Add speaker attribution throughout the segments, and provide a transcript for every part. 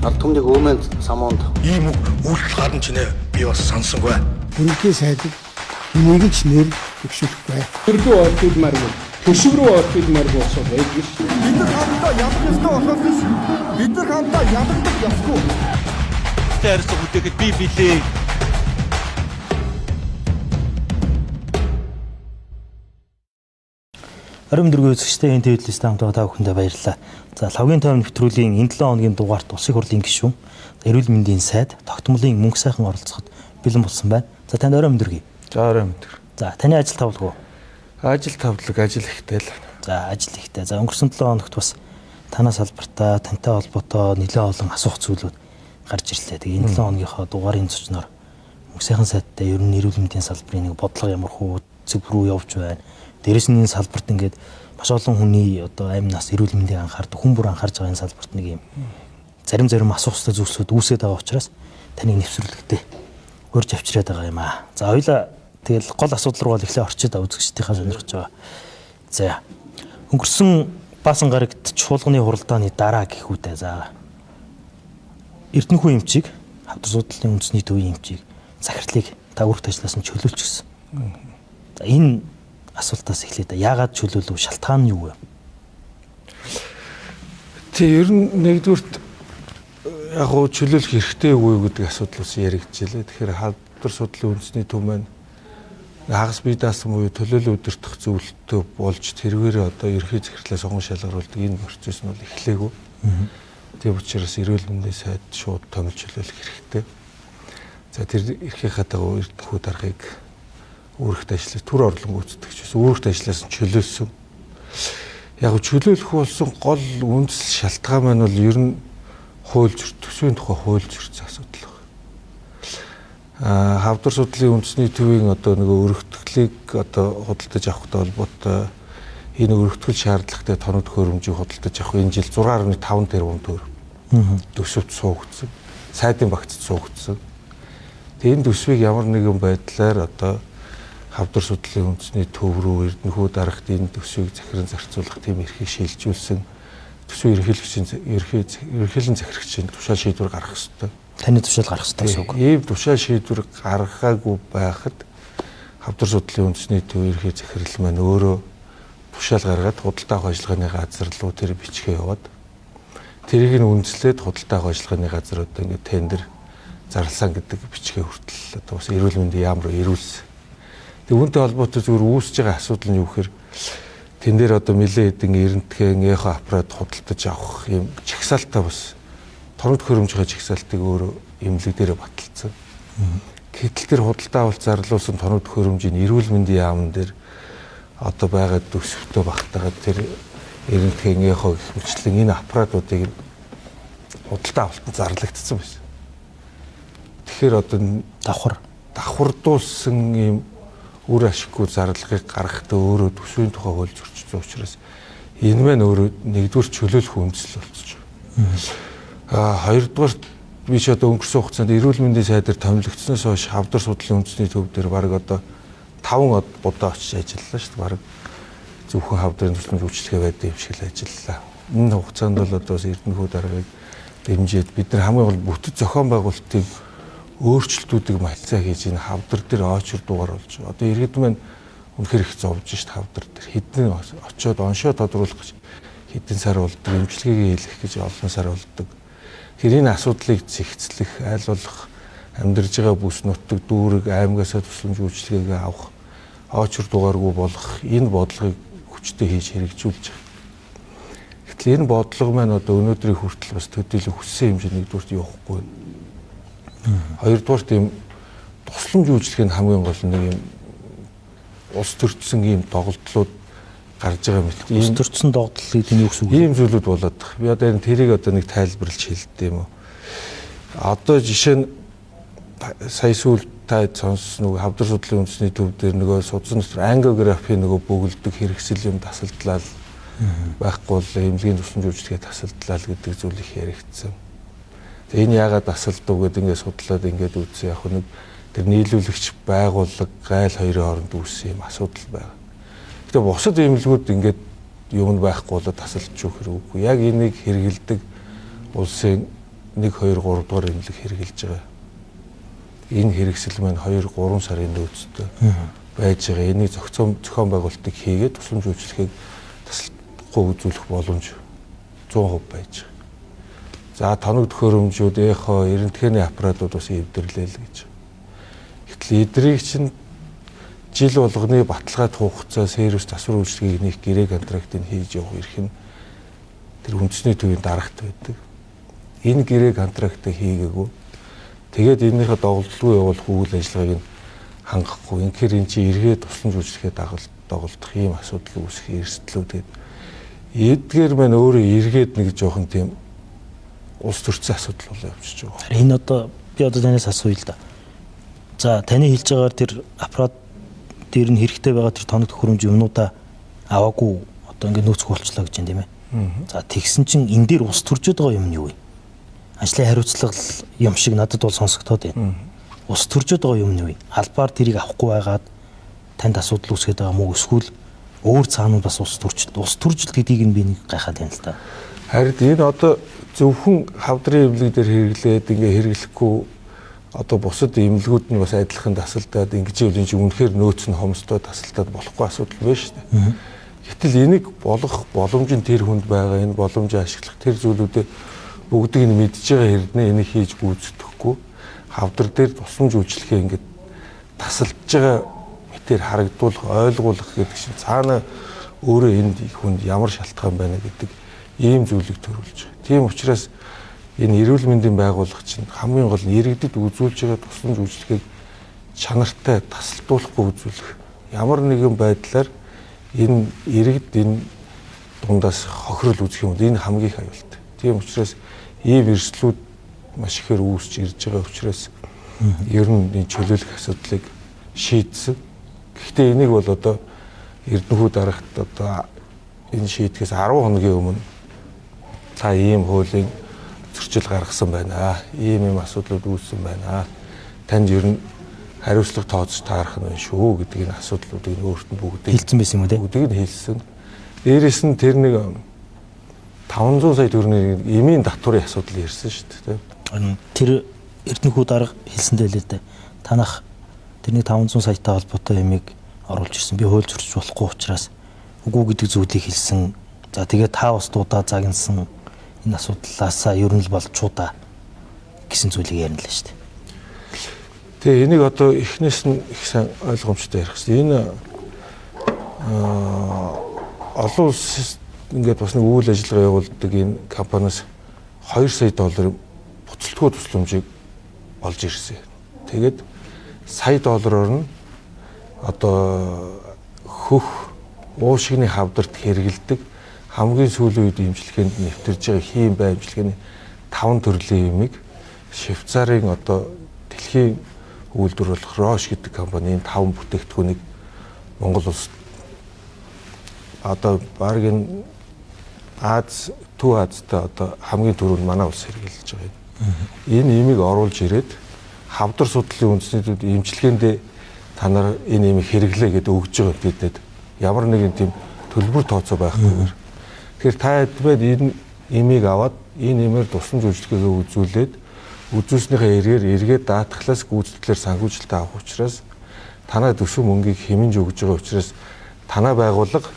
Speaker 1: ард түмний өвмөнд самуунд
Speaker 2: ийм үйлдэл гарна ч нэ би бас сонсонгүй.
Speaker 3: Бүрэндэхүүн сайдыг нэг ч нэр төвшөлөхгүй.
Speaker 4: Төрдөө орчуулмаар юм. Төшөв рүү орчуулмаар болсон байдаг шүү.
Speaker 5: Бид нар хамтдаа ялах ёстой болохоос биш. Бид нар хамтдаа ялагдах ёсгүй.
Speaker 6: Тэрс үтэхэд би билээ.
Speaker 7: Орон дөрвийн үзэгчтэй энэ телевизээс хамт байгаа та бүхэндээ баярлалаа. За лавгийн тойм нэвтрүүлгийн энэ 7 хоногийн дугаарт улсын хурлын гишүүн, эрүүл мэндийн сайд, тогтмолын мөнгө сайхан оролцоход бэлэн болсон байна. За танд орон өдргий.
Speaker 8: За орон өдөр.
Speaker 7: За таны ажил тавлаг уу?
Speaker 8: Ажил тавлаг ажил ихтэй л.
Speaker 7: За ажил ихтэй. За өнгөрсөн 7 хоногт бас танаас салбартаа тантай холбоотой нэлээд олон асуух зүйлүүд гарч ирлээ. Тэгээ энэ 7 хоногийнхоо дугаарын зочноор мөнгө сайхан сайдтай ер нь эрүүл мэндийн салбарын нэг бодлого ямар хөө зөв рүү явж байна. Дээрэс нь энэ салбарт ингээд маш олон хүний одоо амь нас эрүүл мэндийг анхаардаг, хүн бүр анхаарж байгаа энэ салбарт нэг юм зарим асуух ёстой зүйлсүүд үүсээд байгаа учраас таныг нэвсрүүлэхдээ урьж авчираад байгаа юм аа. За хоёлаа тэгэл гол асуудал руу эхлээ орчиж байгаа үзэгчдийнхаа сонирхож байгаа. За өнгөрсөн баасан гарагт чуулганы хуралдааны дараа гэхүүтэй. За Эрдэнэхүй эмчийг, хавдар судлалын үндэсний төвийн эмчийг захирлыг та өргөт ажилласан чөлөөлчихсөн. За энэ асуултаас эхлэе. Яагаад чөлөөлөв? Шалтгаан нь юу вэ?
Speaker 8: Тэг ер нь нэгдүгürt яг гоо чөлөөлөх хэрэгтэй үгүй гэдэг асуудал бас яригдчихлээ. Тэгэхээр хавдар судлалын үндэсний төв маань хагас бие даасан буюу төлөөлөл удирдах зөвлөлтөй болж тэргээр одоо ерхий захирлаа сонгон шалгаруулдаг энэ процесс нь бол эхлэегүй. Тийм учраас эрүүл мэндийн сайд шууд томилж чөлөөлөх хэрэгтэй. За тэр эрхийнхаа дагуу Эрдэнэхүй даргаыг үүрэгт ажиллаж төр орлон гүйцэтгэж байсан. Үүрэгт ажилласан чөлөөлсөн. Яг чөлөөлөх болсон гол үндэслэл шалтгаан маань бол ер нь хуульч төсвийн тухай хуульч ирсэн асуудал байна. Хавдар судлалын үндэсний төвийн одоо нөгөө өргөтгөлийг одоо худалдаж авахтай холбоотой энэ өргөтгөл шаардлагатай тоног төхөөрөмжийг худалдаж авах энэ жил 6.5 тэрбум төгрөг төсөвт суугдсан. Сайдын багцд суугдсан. Тэгээ энэ төсвийг ямар нэгэн байдлаар одоо хавдар судлалын үндэсний төв рүү Эрдэнэхүй дарагт энэ төсвийг захиран зарцуулах тийм эрхийг шилжүүлсэн. Төсвийн ерөнхийлөн захирагчийн тушаал шийдвэр гаргах ёстой.
Speaker 7: Таны тушаал гаргах ёстой гэсэн үг.
Speaker 8: Ийм тушаал шийдвэр гаргахаагүй байхад хавдар судлалын үндэсний төв ерөнхий захирал маань өөрөө тушаал гаргаад худалдаа авах ажиллагааны газар руу тэр бичгээ яваад тэрийг нь үндэслээд худалдаа авах ажиллагааны газар одоо ингээд тендер зарласан гэдэг бичгээ хүртэл одоо бас эрүүл мэндийн яам руу ирүүлсэн. Үүнтэй холбоотой зүгээр үүсэж байгаа асуудал нь юу гэхээр тэн дээр одоо нэлээд хэдэн эрентхэн эхо аппарат худалдаж авах юм чагсаалтаа бас тоног төхөөрөмжийн чагсаалтыг өөрөө эмнэлэг дээрээ баталсан. Гэтэл тэр худалдаа авалт зарлуулсан тоног төхөөрөмжийн эрүүл мэндийн яамн дээр одоо байгаа төсөвтөө багтаагаад тэр эрентхэн эхо гэх мэтлэн энэ аппаратуудыг худалдаа авалтанд зарлагдсан байсан. Тэгэхээр одоо давхардуулсан юм үр ашиггүй зарлагыг гаргахдаа өөрөө төсвийн тухай хууль зөрчсөн учраас энэ маань өөрөө нэгдүгээр чөлөөлөх үндэслэл болчихж байна. Хоёрдугаар би ч одоо өнгөрсөн хугацаанд эрүүл мэндийн сайдаар томилогдсноос хойш хавдар судлалын үндэсний төв дээр баг одоо 5 удаа очиж ажиллалаа шүү дээ. Баг зөвхөн хавдрын төсөлмж үйлчлэгээ байдаг юм шиг л ажиллалаа. Энэ хугацаанд бол одоо Эрдэнэхүй даргаыг дэмжиж бид нар хамгийн гол бүтэц зохион байгуулалтын өөрчлөлтүүдийг малцаа хийж энэ хавдар дээр очир дугаар болж байгаа. Одоо иргэд маань үнэхээр их зовж шít хавдар дээр хэдэн очиод оншоо тодруулах гэж хэдэн сар болдог, эмчилгээгээ хийх гэж олон сар болдог. Тэгэхээр энэ асуудлыг зэгцлэх, аль болох амьдарж байгаа бүс нутаг дүүрэг аймагасаа тусламж үйлчилгээгээ авах, очир дугааргүй болох энэ бодлогыг хүчтэй хийж хэрэгжүүлж байгаа. Гэтэл энэ бодлого маань одоо өнөөдрийн хүртэл бас төдийлөн хүссэн хэмжээнд нэгдүгürt явахгүй. Хоёрдугаар тийм тусламж үйлчлэгийн хамгийн гол нэг юм улс төрчсөн ийм тоглолтлууд гарч байгаа мэт.
Speaker 7: Улс төрчсөн тоглолтыг энэ юу гэсэн үг?
Speaker 8: Ийм зүйлүүд болоод байна. Би одоо энэ тэрийг одоо нэг тайлбарлаж хэлдэг юм уу. Одоо жишээ нь сая сүүл та сонссон нөгөө хавдар судлалын үндэсний төв дээр нөгөө судсан дотор ангиографийн нөгөө бөглөдөг хэрэгсэл юм тасалдлал байхгүй бол эмнэлгийн тусламж үйлчлэгээ тасалдлал гэдэг зүйл их яригдсан. Энэ яагаад асалдав гэдэг ингээд судлаад ингээд үзсэн яг нэг тэр нийлүүлэгч байгууллага гайл хоёрын хооронд үүссэн юм асуудал байна. Гэтэ бусад эмнэлгүүд ингээд юм байхгүй болоод тасалж өгөх хэрэггүй. Яг энийг хэрэгэлдэг улсын 1 2 3 дугаар имлэг хэрэгжилж байгаа. Энэ хэрэгсэл маань 2 3 сарын нөөцтэй байж байгаа. Энийг зохион байгуулалтыг хийгээд тусламж үйлчлэгийг тасалбаргүй үзүүлэх боломж 100% байж байгаа. За тоног төхөөрөмжүүд, эхо, эрентгээний аппаратууд бас эвдэрлээ л гэж. Гэтэл эдрийг чинь жил болгоны баталгаат хугацаа сервис засвар үйлчлэгийг нэг гэрээ контрактыг хийж явах эрх нь тэр үндэсний төвийн дарагт байдаг. Энэ гэрээ контрактыг хийгээгүй. Тэгээд энэнийхээ доголдолгүй явуулах үйл ажиллагааг нь хангахгүй. Инхээр эн чинь эргээд тусламж үйлчлэгээ доголдох ийм асуудал үүсэх эрсдлүүд. Эдгээр маань өөрөө эргээд нэг жоохон тийм улс төрчсөн асуудал болоо явчихж байгаа.
Speaker 7: Энэ одоо би одоо танаас асууя л да. За таны хэлж байгаагаар тэр аппарат дээр нь хэрэгтэй байгаа тэр тоног төхөөрөмж юмнуудаа аваагүй одоо ингээд нөөцгүй болчлаа гэж юм тийм ээ. За тэгсэн чинь энэ дээр ус төржөд байгаа юм нь юу вэ? Ажлын хариуцлага юм шиг надад бол сонсогдоод байна. Ус төржөд байгаа юм нь юу вэ? Албаар тэрийг авахгүй байгаад танд асуудал үүсгээд байгаа мó эсвэл өөр цаанууд бас ус төржилт гэдгийг нь би нэг гайхаад байна л да.
Speaker 8: Харин энэ одоо зөвхөн хавдрын имлэг дээр хэрэглээд ингээ хэрэглэхгүй одоо бусад имлгүүд нь бас адилхан тасалдаад ингэж явж чинь үнэхээр нөөц нь хомсдоо тасалдаад болохгүй асуудал байна шүү дээ. Гэтэл энийг болох боломж нь тэр хүнд байгаа, энэ боломжийг ашиглах тэр зүйлүүдээ бүгдийг нь мэдж байгаа хэрнээ энийг хийж гүйцэтгэхгүй хавдар дээр тусламж үйлчлэгээ ингээд тасалдж байгаа мэтэр харагдуулах, ойлгуулах гэдэг чинь цаана өөрөө энд хүнд ямар шалтгаан байна гэдэг ийм зүйлийг төрүүлж байгаа. Тийм учраас энэ эрүүл мэндийн байгууллага чинь хамгийн гол нь иргэдэд үзүүлж байгаа тусламж үйлчлэгийг чанартай тасалдуулахгүй үзүүлэх. Ямар нэгэн байдлаар энэ иргэд энэ дундаас хохирол үзэх юм. Энэ хамгийн их аюултай. Тийм учраас ийм эрсдлүүд маш ихээр үүсч ирж байгаа учраас ер нь энэ чөлөөлөх асуудлыг шийдсэн. Гэхдээ энийг бол одоо Эрдэнэхүй дарагт одоо энэ шийдэхээс 10 хоногийн өмнө та ийм хуулийн зөрчил гаргасан байна. Ийм асуудлууд үүссэн байна. Танд ер нь хариуцлага тооцож таарах нь шүү гэдэг энэ асуудлуудыг өөрт нь бүгдийг
Speaker 7: хэлсэн байсан юм уу те?
Speaker 8: Бүгдийг нь хэлсэн. Дээрээс нь тэр нэг 500 сая төгрөгийн эмийн татварын асуудал ирсэн шүү дээ.
Speaker 7: Тэр Эрдэнэхүй дарга хэлсэндээ л дээ. Танах тэрний 500 саятай холбоотой ямиг оруулж ирсэн. Би хууль зөрчиж болохгүй учраас үгүй гэдэг зүйлийг хэлсэн. За тэгээд та бас дуудаа загнасан энэ асуудлаасаа ер нь л болчуудаа гэсэн зүйлийг ярина л шүү дээ.
Speaker 8: Тэгээ энийг одоо эхнээс нь их сайн ойлгомжтой ярих хэрэгтэй. Энэ олон улс ингээд бас нэг үйл ажиллагаа явуулдаг энэ компаниас 2 сая долларын буцалтгүй тусламжийг олж ирсэн. Тэгээд сая доллараар нь одоо хөх уушигны хавдарт хэрэгэлдэг хамгийн сүүлийн үед имчилгээнд нэвтэрж байгаа хийм бай имчилгээний 5 төрлийн юмыг Швейцарын одоо дэлхийн үйлдвэр болох Roche гэдэг компанийн 5 бүтээгдэхүүнийг Монгол улс одоо баргийн Төв Азтай одоо хамгийн түрүүнд манай улс хэрэглэж байгаа юм. Энэ имийг оруулж ирээд хавдар судлалын үндэснүүдэд имчилгээндээ та нар энэ имийг хэрэглээ гэдээ өгж байгаа бидэд ямар нэгэн тийм төлбөр тооцоо байхгүйгээр. Тэгэхээр та хэд энэ имийг аваад энэ имээр тусламж үйлчлэгээ үзүүлээд үзүүлснийхээ эргээд даатгалаас гүйцэтгэлээр санхүүжилтээ авах учраас танаа төсөв мөнгийг хэмнэж өгж байгаа учраас танаа байгууллага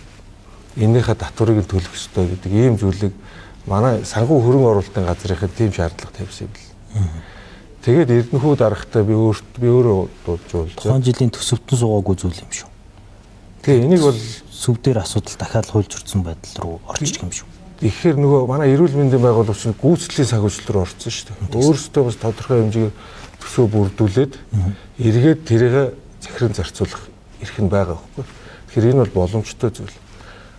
Speaker 8: энийхээ татварыг төлөх ёстой гэдэг ийм зүйлийг манай санхүү хөрөнгө оруулалтын газрынхаа тийм шаардлага тавьсан юм бэл. Тэгээд Эрдэнэхүй дарагтаа би өөрөө дуудаж байна.
Speaker 7: Тухайн жилийн төсөвтөн суугаагүй зүйл юм шүү.
Speaker 8: Тэгээ энийг бол
Speaker 7: сүв дээр асуудал дахиад хууль зөрчсөн байдал руу орчих юм шүү.
Speaker 8: Тэгэхээр нөгөө манай эрүүл мэндийн байгууллагч нь гүйцэтгэлийн санхүүжилт рүү орсон шүү дээ. Өөрөөсөө бас тодорхой хэмжээгээр төсөө бүрдүүлээд эргээд тэрийг захиран зарцуулах эрх нь байгаа байхгүй. Тэгэхээр энэ бол боломжтой зүйл.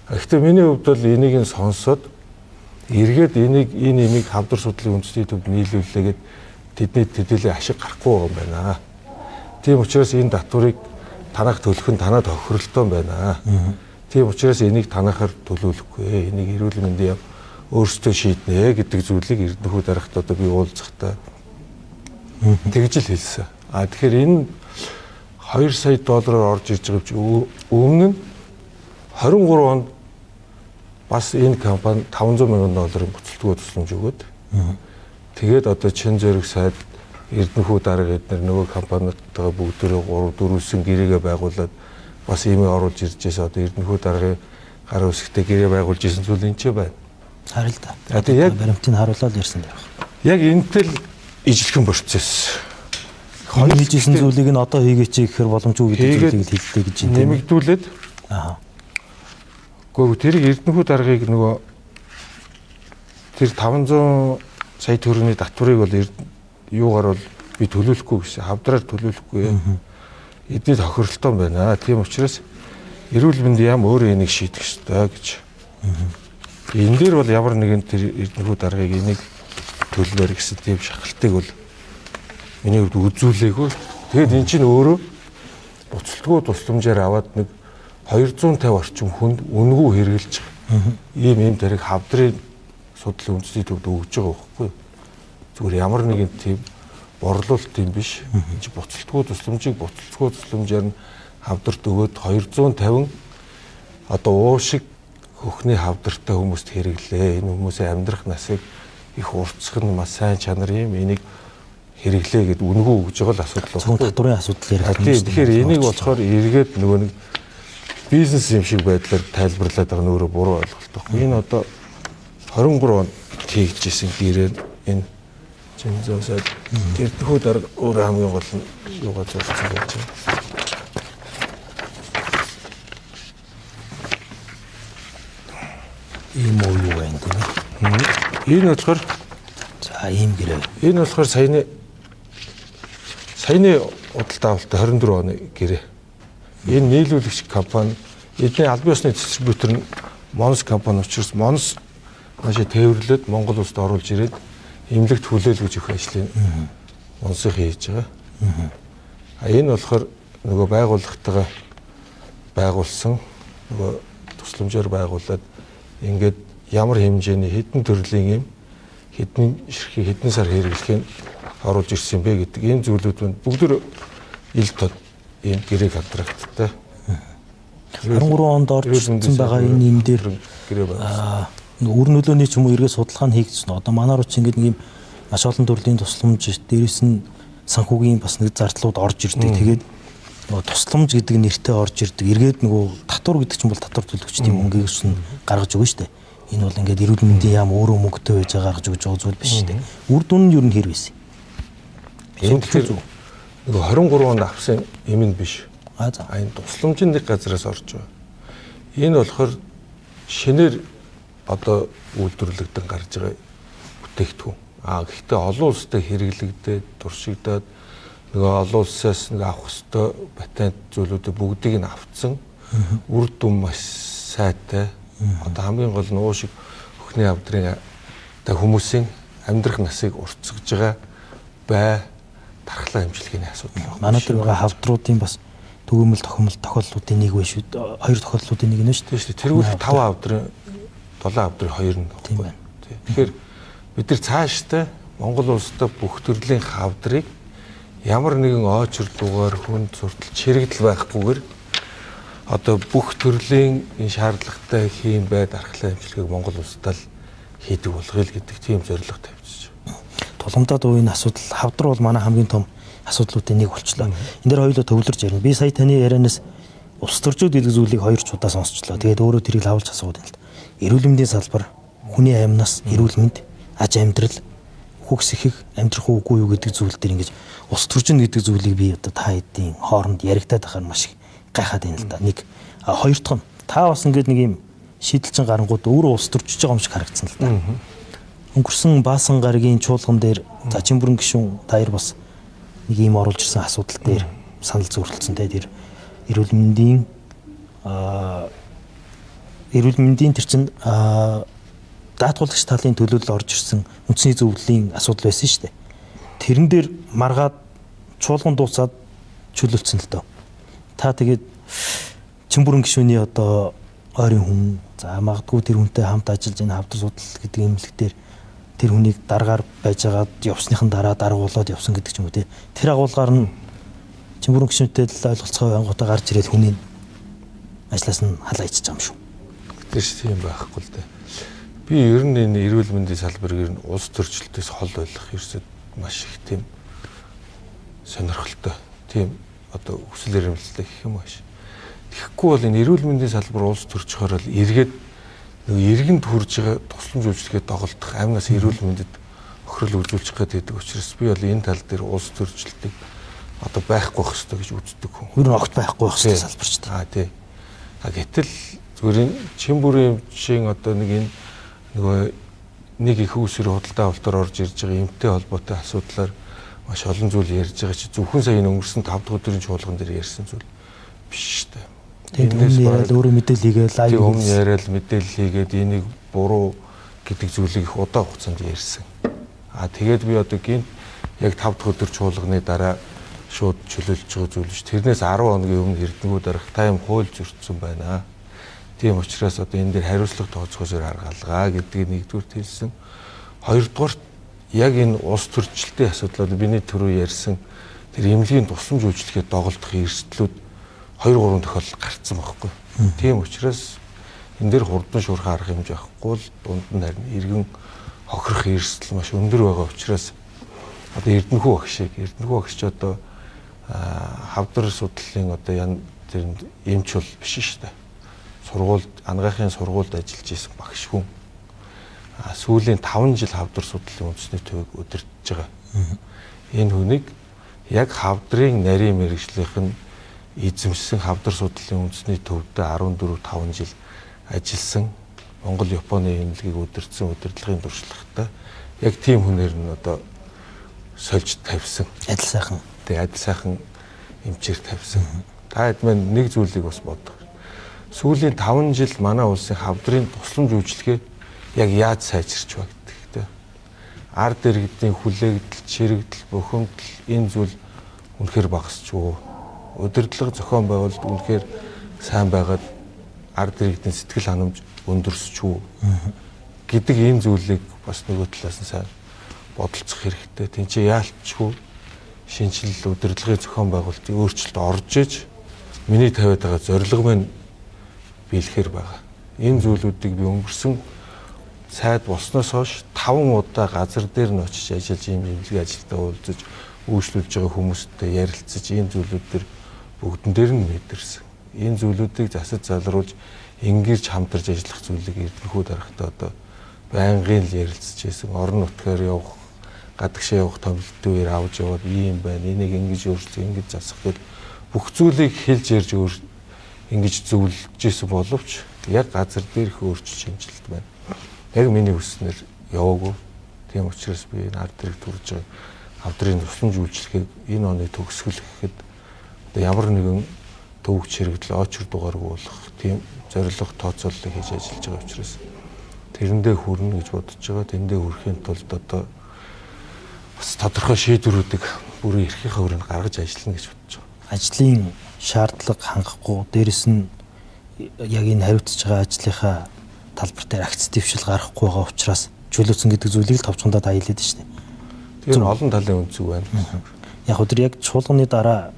Speaker 8: Гэхдээ миний хувьд бол энийг нь сонсоод эргээд энэ имийг хавдар судлалын үндэсний төвд нийлүүлээгээд тэдний төдийлөө ашиг гарахгүй байгаа юм байна. Тийм учраас энэ татварыг танах төлөх нь танад тохиролтой байна. Тийм учраас энийг танахаар төлөвлөхгүй. Энийг эрүүл мэндийн өөрсдөө шийднэ гэдэг зүйлийг Эрдэнэхүй дарагт одоо би уулзахдаа тэгж л хэлсэн. Тэгэхээр энэ 2 сая доллараар орж ирж байгаа чинь өмнө нь 23 онд бас энэ компани 500 мянган долларын буцалтгүй тусламж өгөөд Тэгээд одоо чин зөрөг сайд Эрдэнэхүү дарга эдгээр нөгөө компаниудтайгаа бүгдээрээ 3-4 гэрээгээ байгуулад бас ийм оруулж ирж байсан. Одоо Эрдэнэхүү даргын гар үсгтээ гэрээ байгуулж ирсэн зүйл энэ ч байна.
Speaker 7: Харин л да.
Speaker 8: Одоо яг
Speaker 7: баримтыг харуулаад ярьсан даа.
Speaker 8: Яг энэтэй л ижлэхэн процесс.
Speaker 7: Хоёр хийжсэн зүйлийг нь одоо хийгээч гэхээр боломжгүй гэдэг зүйлийг хэллээ гэж юм.
Speaker 8: Нэмэгдүүлээд Гэхдээ тэрийг Эрдэнэхүү даргыг нөгөө тэр 500 сая төгрөгийн татварыг бол юугаар бол би төлөвлөхгүй гэсэн хавдраар төлөвлөхгүй. Эдний тохиролтой байна. Тийм учраас эрүүл мэндийн яам өөрөө энийг шийдэх ёстой гэж. Энэ дээр бол ямар нэгэн тэр Эрдэнэхүү даргыг энийг төлөөр гэсэн тийм шахалтыг бол миний хувьд үзүүлээгүй. Тэгэд эн чинь өөрөө буцалтгүй тусламжаар аваад нэг 250 орчим хүнд үнэгүй хэрэгжилж байгаа. Ийм тариг хавдрын судлалын үндэсний төвд өгж байгаа байхгүй. Зүгээр ямар нэгэн тийм борлуулалт юм биш. Энд чинь буцалтгүй тусламжийг буцалтгүй тусламжаар нь хавдарт өгөөд 250 одоо уушиг хөхний хавдартай хүмүүст хэрэглээ. Энэ хүмүүсийн амьдрах насыг их уртсах нь маш сайн чанар юм. Энийг хэрэглээ гэд үнэгүй өгж байгаа л асуудал байна.
Speaker 7: Зөвхөн татварын асуудал ярих юм.
Speaker 8: Тэгэхээр энийг болохоор эргээд нөгөө нэг бизнес юм шиг байдлаар тайлбарлаад байгаа нь өөрөө буруу ойлголт байхгүй. Энэ одоо 23 онд хийгдсэн гэрээ энэ Чинзоосад Эрдэнэхүү дарга өөрөө хамгийн гол нь юугаар зорчсон байж байна.
Speaker 7: Ийм уу юу байна тийм ээ.
Speaker 8: Энэ болохоор
Speaker 7: за ийм гэрээ.
Speaker 8: Энэ болохоор саяны худалдаа авалттай 24 оны гэрээ. Энэ нийлүүлэгч компани эдний албан ёсны дистрибьютор нь Монс компани учраас Монс машин тээвэрлээд Монгол улсад оруулж ирээд эмнэлэгт хүлээлгэж өгөх ажлыг Монсыг хийж байгаа. Энэ болохоор нөгөө байгууллагатайгаа байгуулсан нөгөө тусламжаар байгуулад ингээд ямар хэмжээний хэдэн төрлийн юм хэдэн ширхэг хэдэн сар хэрэглэхийг оруулж ирсэн бэ гэдэг энэ зүйлүүд нь бүгд ил тод энэ гэрээ контракттай
Speaker 7: 13 онд оржсэн байгаа энэ юм дээр үр нөлөөний ч юм уу эргээ судалгаа нь хийгдсэн. Одоо манай руу ч ингээд нэг юм маш олон төрлийн тусламж дээрээс нь санхүүгийн бас нэг зардлууд орж ирдэг. Тэгээд нөгөө тусламж гэдэг нэртэй орж ирдэг. Эргээд нөгөө татвар гэдэг чинь бол татвар төлөгчдийн мөнгөөс нь гаргаж өгнө шүү дээ. Энэ бол ингээд эрүүл мэндийн яам өөрөө мөнгөтэй байж гаргаж өгж байгаа зүйл биш шүү дээ. Үр дүн нь юу нь хэр байсан?
Speaker 8: Энэ тэгэхээр нөгөө 23 онд авсан юм нь биш.
Speaker 7: За.
Speaker 8: Энэ тусламжийн нэг газраас орж байгаа. Энэ болохоор шинээр одоо үйлдвэрлэгдэн гарч байгаа бүтээгдэхүүн. Гэхдээ олон улстай хэрэглэгдээд туршигдаад нөгөө олон улсаас нэг авах ёстой патент зүйлүүдийг бүгдийг нь авцсан. Үр дүн маш сайтай. Одоо хамгийн гол нь уушиг хөхний хавдрын хүмүүсийн амьдрах насыг уртсгаж байгаа бай дархлаа хэмжлэгийн асуудал.
Speaker 7: Манай дээр байгаа хавдруудын бас төгөөмөл тохиолдлуудын нэг вэ шүү. Хоёр тохиолдлуудын нэг нь шүү дээ.
Speaker 8: Тэргүүл 5 хавдрын 7 хавдрын 2 нь баггүй. Тэгэхээр бид нар цаашдаа Монгол улстай бүх төрлийн хавдрыг ямар нэгэн очрлуугаар хүнд суртал чирэгдэл байхгүйгээр одоо бүх төрлийн энэ шаардлагатай хийм бай дархлаа хэмжлэгийг Монгол улстай л хийдэг болгоё гэдэг тийм зорилго тавьчихсан.
Speaker 7: Тулгамдаад үеийн асуудал хавдар бол манай хамгийн том асуудлуудын нэг болчлоо. Энэ дээр хоёулаа төвлөрж ярина. Би сая таны ярианаас улс төрчүүд гэдэг зүйлийг хоёр ч удаа сонсчлоо. Тэгээд өөрөө тэрийг лавлж асууад байна л да. Эрүүл мэндийн салбар, хүний амьнаас эрүүл мэнд, аж амьдрал, хөгс ихийг амьдрах уугүй юу гэдэг зүйл дээр ингэж улс төрчин гэдэг зүйлийг би одоо та хэдийн хооронд яригадаад байхаар маш их гайхаад байна л да. Нэг хоёр дахь нь та бас ингэж нэг юм шийдэлчин гарангууд өөрөө улс төрчиж байгаа юм шиг харагдсан л да. Өнгөрсөн Баасан гарагийн чуулган дээр за Чимбүрэн гишүүн таяр бас нэг юм оруулж ирсэн асуудал дээр санал зөвөрлөлтсөн дээр эрүүл мэндийн тэр чин даатгуулагч талын төлөөлөл орж ирсэн үндэсний зөвлөлийн асуудал байсан шүү дээ. Тэрэн дээр маргаад чуулган дуусаад чөлөөлцсөн л дөө. Та тэгээд Чимбүрэн гишүүний одоо ойрын хүн за магадгүй тэр хүнтэй хамт ажиллаж энэ хавдар судал гэдэг эмнэлэгтэр тэр хүнийг дараагаар байжгаад явсныхан дараа даргуулад явсан гэдэг ч юм уу те. Тэр агуулгаар нь Чимбүрэн гишүүнтэй л ойлголцоо ангуудаа гарч ирээд хүний ажлаас нь халаа ичж байгаа юм шүү.
Speaker 8: Тэр тийм байхгүй л дээ. Би ер нь энэ эрүүл мэндийн салбарыг ер нь улс төрчлөлтөөс хол ойлгох ерөөсөд маш их тийм сонирхолтой. Тийм одоо хүсэл эрмэлзлээ гэх юм ааш. Тэгэхгүй бол энэ эрүүл мэндийн салбар улс төрчихөөр л эргээд нөгөө иргэнд хүрж байгаа тусламж үйлчлэгээ доголдох амнаас эрүүл мэндэд охирол үзүүлчих гэдэг учраас би бол энэ тал дээр улс төрчлөлтийг одоо байхгүй байх ёстой гэж үздэг хүн.
Speaker 7: Ер нь огт байхгүй байх ёстой салбарч та.
Speaker 8: Тий. Гэтэл зүгээр чин бүрийн жишээ одоо нэг энэ нөгөө нэг их усрын худалдаа авалтаар орж ирж байгаа эмтэй холбоотой асуудлаар маш олон зүйл ярьж байгаа чи зөвхөн сая энэ өнгөрсөн 5 дахь өдрийн чуулган дээр ярьсан зүйл биш шүү дээ.
Speaker 7: Эндээс яриад өөрөө мэдээлэл хийгээл лайв
Speaker 8: өмнө яриад мэдээлэл хийгээд энийг буруу гэдэг зүйлийг их удаан хугацаанд ярьсан. Тэгээд би одоо гинт яг 5 дахь өдөр чуулганы дараа шууд чөлөөлж байгаа зүйл биш. Тэрнээс 10 хоногийн өмнө эрдэнэгүй дарах тайм хууль зөрчсөн байна. Тийм учраас одоо энэ дээр хариуцлага тооцоохоор аргаалгаа гэдгийг нэгдүгээр хэлсэн. Хоёрдугаар яг энэ улс төрчлөлтийн асуудлууд биний түрүү ярьсан тэр эмнэлгийн тусламж үйлчлэгээ доголдох эрсдлүүд 2-3 тохиолдол гарцсан байхгүй. Тийм учраас энэ дээр хурдан шуурхай арга хэмжээ авахгүй л дунд нь харин иргэн хохирох эрсдэл маш өндөр байгаа учраас одоо эрдэнэхүү багш одоо хавдар судлалын одоо тэр эмч бол биш шүү дээ. Сургуульд ангаахын сургуульд ажиллаж исэн багш хүн. Сүүлийн 5 жил хавдар судлалын үндэсний төвийг удирдах байгаа. Энэ хүнийг яг хавдрын нарийн мэргэжлийнх нь эзэмшсэн хавдар судлалын үндэсний төвд 14-5 жил ажилласан Монгол Японы эмнэлгийг удирдсан удирдлагын туршлагатай яг тийм хүнээр нь одоо сольж тавьсан.
Speaker 7: Адил сайхан.
Speaker 8: Тэгээ адил сайхан эмчээр тавьсан. Та хэд маань нэг зүйлийг бас бодох. Сүүлийн 5 жил манай улсын хавдрын тусламж үйлчлэгээ яг яаж сайжирч баг гэдэг. Ард иргэдийн хүлээгдэл, чирэгдэл, бухимдал энэ зүйл үнэхээр багасчгүй. Удирдлага зохион байгуулалт үнэхээр сайн байгаад ард иргэдийн сэтгэл ханамж өндөрсчгүй гэдэг энэ зүйлийг бас нөгөө талаас нь сайн бодолцох хэрэгтэй. Тинчээ яалтчгүй шинжлэл удирдлагын зохион байгуулалтын өөрчлөлт орж иж миний тавиад байгаа зорилго маань биелэхэр байгаа. Энэ зүйлүүдийг би өнгөрсөн сайд болсноос хойш 5 удаа газар дээр нь очиж ажиллаж эмнэлгийн ажилдаа уулзаж үйлчлүүлж байгаа хүмүүстэй ярилцаж энэ зүйлүүд төр бүгдэн дээр нь мэдэрсэн. Энэ зүйлүүдийг засаж залруулж энгэрч хамтарч ажиллах зүйлийг эрдэнэхүү дарахтаа одоо байнгын л ярилцж байсан. Орон нутгаар явах, гадагшаа явах томилтын үеэр авч яваад ийм байна. Энийг ингэж өөрчлөх, ингэж засах гэдэг бүх зүйлийг хэлж ярьж ингэж зөвлөж исэн боловч яг газар дээрх өөрчлөлт шинжилт байна. Яг миний хүснээр яваагүй. Тийм учраас би энэ ард иргэд төрж байгаа хавдрын тусламж үйлчлэгийг энэ оны төгсгөл гэхэд одоо ямар нэгэн төвөгч хэрэгдэл очир дугааргүй болох тийм зорилго тооцооллыг хийж ажиллаж байгаа учраас тэрэндээ хүрнэ гэж бодож байгаа. Тэрэндээ хүрэхийн тулд одоо бас тодорхой шийдвэрүүдийг бүрэн эрхийнхээ хүрээнд гаргаж ажиллана гэж бодож байгаа.
Speaker 7: Ажлын шаардлага хангахгүй дээрэс нь яг энэ хариуцж байгаа ажлынхаа талбар дээр акц дэвшил гарахгүй байгаа учраас чөлөөцөн гэдэг зүйлийг л товчхондоо та хэлээд байна шүү дээ.
Speaker 8: Тэр нь олон талын үнцэг байна.
Speaker 7: Яг өдөр яг чуулганы дараа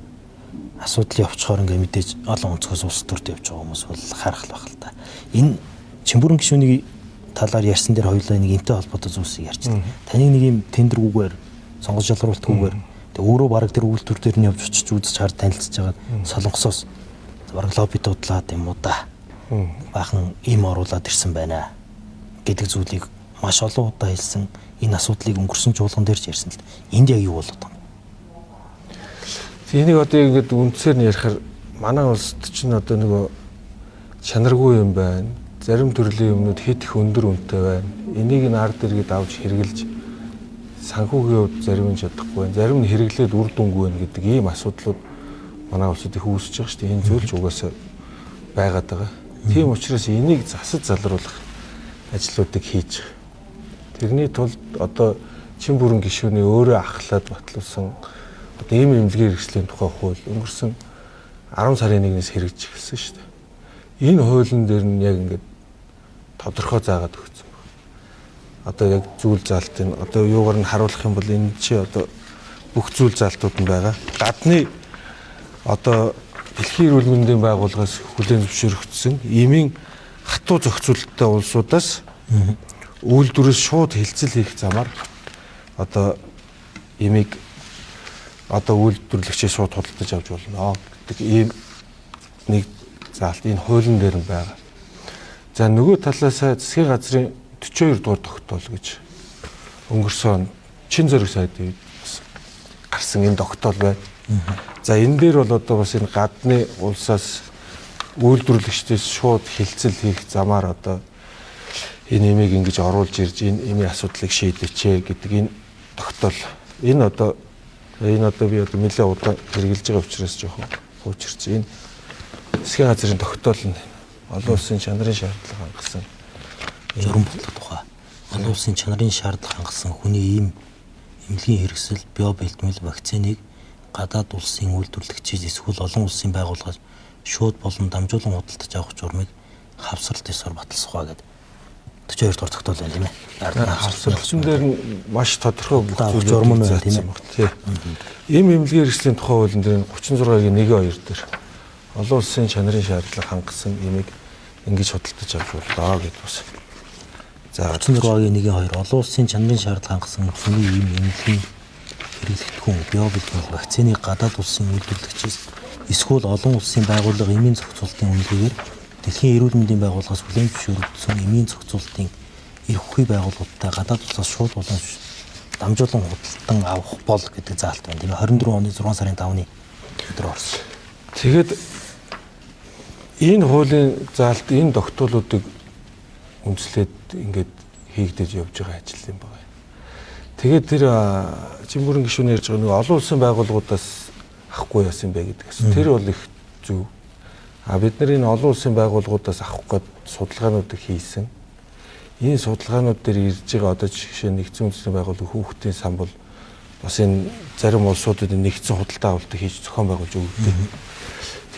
Speaker 7: асуудал явчихоор ингээ мэдээж олон өнцгөөс улс төрд явж байгаа хүмүүс бол харах л байх л та. Энэ Чимбүрэн гишүүний талаар ярьсан дээр хоёулаа нэг эмтэй холбоотой зүйлсийг ярьчихсан. Таныг нэг юм тендергүйгээр сонгож ялгаруултгүйгээр тэг өөрөө баг тэр үйлдвэр дээр нь явж очиж үзэж хар танилцж байгаа Солонгосоос баг лобби дуудлаад юм уу да. Баахан им оруулаад ирсэн байна гэдэг зүйлийг маш олон удаа хэлсэн. Энэ асуудлыг өнгөрсөн чуулган дээр ч ярьсан л. Энд яг юу болоод байна?
Speaker 8: Энийг одоо ингэж үндсээр нь ярихаар манай улсад ч н одоо нөгөө чанаргүй юм байна. Зарим төрлийн юмнууд хэд их өндөр үнэтэй байна. Энийг н ард иргэд авч хэрэгжилж санхүүгийн хувьд зарим нь чадахгүй байна. Зарим нь хэрэглээд үр дүнгүй байна гэдэг ийм асуудлууд манай улсад их үүсэж байгаа шүү дээ. Энэ зүйл ч угаасаа байгаад байгаа. Тийм учраас энийг засаж залруулах ажлуудыг хийж байгаа. Тэрний тулд одоо Чимбүрэн гишүүний өөрөө ахлаад батлуулсан одоо ийм эмнэлгийн хэрэгслийн тухай хууль өнгөрсөн 10 сарын 1-ээс хэрэгжиж эхэлсэн шүү дээ. Энэ хуулийн дээр нь яг ингээд тодорхой заагаад өгсөн байна. Одоо яг зүйл заалтын одоо юугаар нь харуулах юм бол энэ чи одоо бүх зүйл заалтууд нь байгаа. Гадны одоо Дэлхийн эрүүл мэндийн байгууллагаас хүлээн зөвшөөрөгдсөн эмийн хатуу зохицуулалттай улсуудаас үйлдвэрээс шууд хилцэл хийх замаар одоо имийг одоо үйлдвэрлэгчээ шууд худалдаж авч болно гэдэг ийм нэг заалт энэ хуулийн дээр нь байгаа. За нөгөө талаасаа засгийн газрын 42 дугаар тогтоол гэж өнгөрсөн чин зэрэг сайдын үед бас гарсан энэ тогтоол байна. За энэ дээр бол одоо бас энэ гадны улсаас үйлдвэрлэгчдээс шууд хилцэл хийх замаар одоо энэ имийг ингэж оруулж ирж энэ имийн асуудлыг шийдэвчээ гэдэг энэ тогтоол. Энэ одоо би одоо нэлээд удаан хэрэгжилж байгаа учраас жоохон хуучирч энэ засгийн газрын тогтоол нь олон улсын чанарын шаардлага хангасан
Speaker 7: журам болдог тухай. Олон улсын чанарын шаардлага хангасан хүний ийм эмнэлгийн хэрэгсэл био бэлтгэл вакциныг гадаад улсын үйлдвэрлэгчид эсвэл олон улсын байгууллагаас шууд болон дамжуулан худалдаж авах журмыг хавсралт ёсоор баталсахаа гэдэг 42 дугаар тогтоол байна тийм ээ.
Speaker 8: Хавсралчин дээр нь маш тодорхой бүх
Speaker 7: журам нь байна тийм
Speaker 8: ээ. Ийм эмнэлгийн хэрэгслийн тухай хуулийн дээр 36-гийн 1-2 дээр олон улсын чанарын шаардлага хангасан имийг ингэж худалдаж авч боллоо гэдэг бас. За
Speaker 7: 36-гийн 1-2 олон улсын чанарын шаардлага хангасан хүний ийм эмнэлгийн хэрэглэгдэхүүн био бэлтгэл вакциныг гадаад улсын үйлдвэрлэгчээс эсвэл олон улсын байгууллага эмийн зохицуулалтын үнэлгээгээр Дэлхийн эрүүл мэндийн байгууллагаас хүлээн зөвшөөрөгдсөн эмийн зохицуулалтын эрх ухий байгууллагуудтай гадаад улсаас шууд болон дамжуулан худалдан авах бол гэдэг заалт байна тийм ээ. 24 оны 6 сарын 5-ны өдөр орсон.
Speaker 8: Тэгээд энэ хуулийн заалт энэ тогтоолуудыг үндэслээд ингээд хийгдэж явж байгаа ажил юм байна. Тэгээд тэр Жимбүрэн гишүүн ярьж байгаа нэг олон улсын байгууллагуудаас авахгүй яасан бэ гэдгээс тэр бол их зөв. Бид нар энэ олон улсын байгууллагуудаас авах гээд судалгаануудыг хийсэн. Энэ судалгаанууд дээр ирж байгаа одоо жишээ нь нэгдсэн үндэсний байгууллага хүүхдийн сан бол бас энэ зарим улсуудад нэгдсэн худалдаа авалтыг хийж зохион байгуулж өгдөг.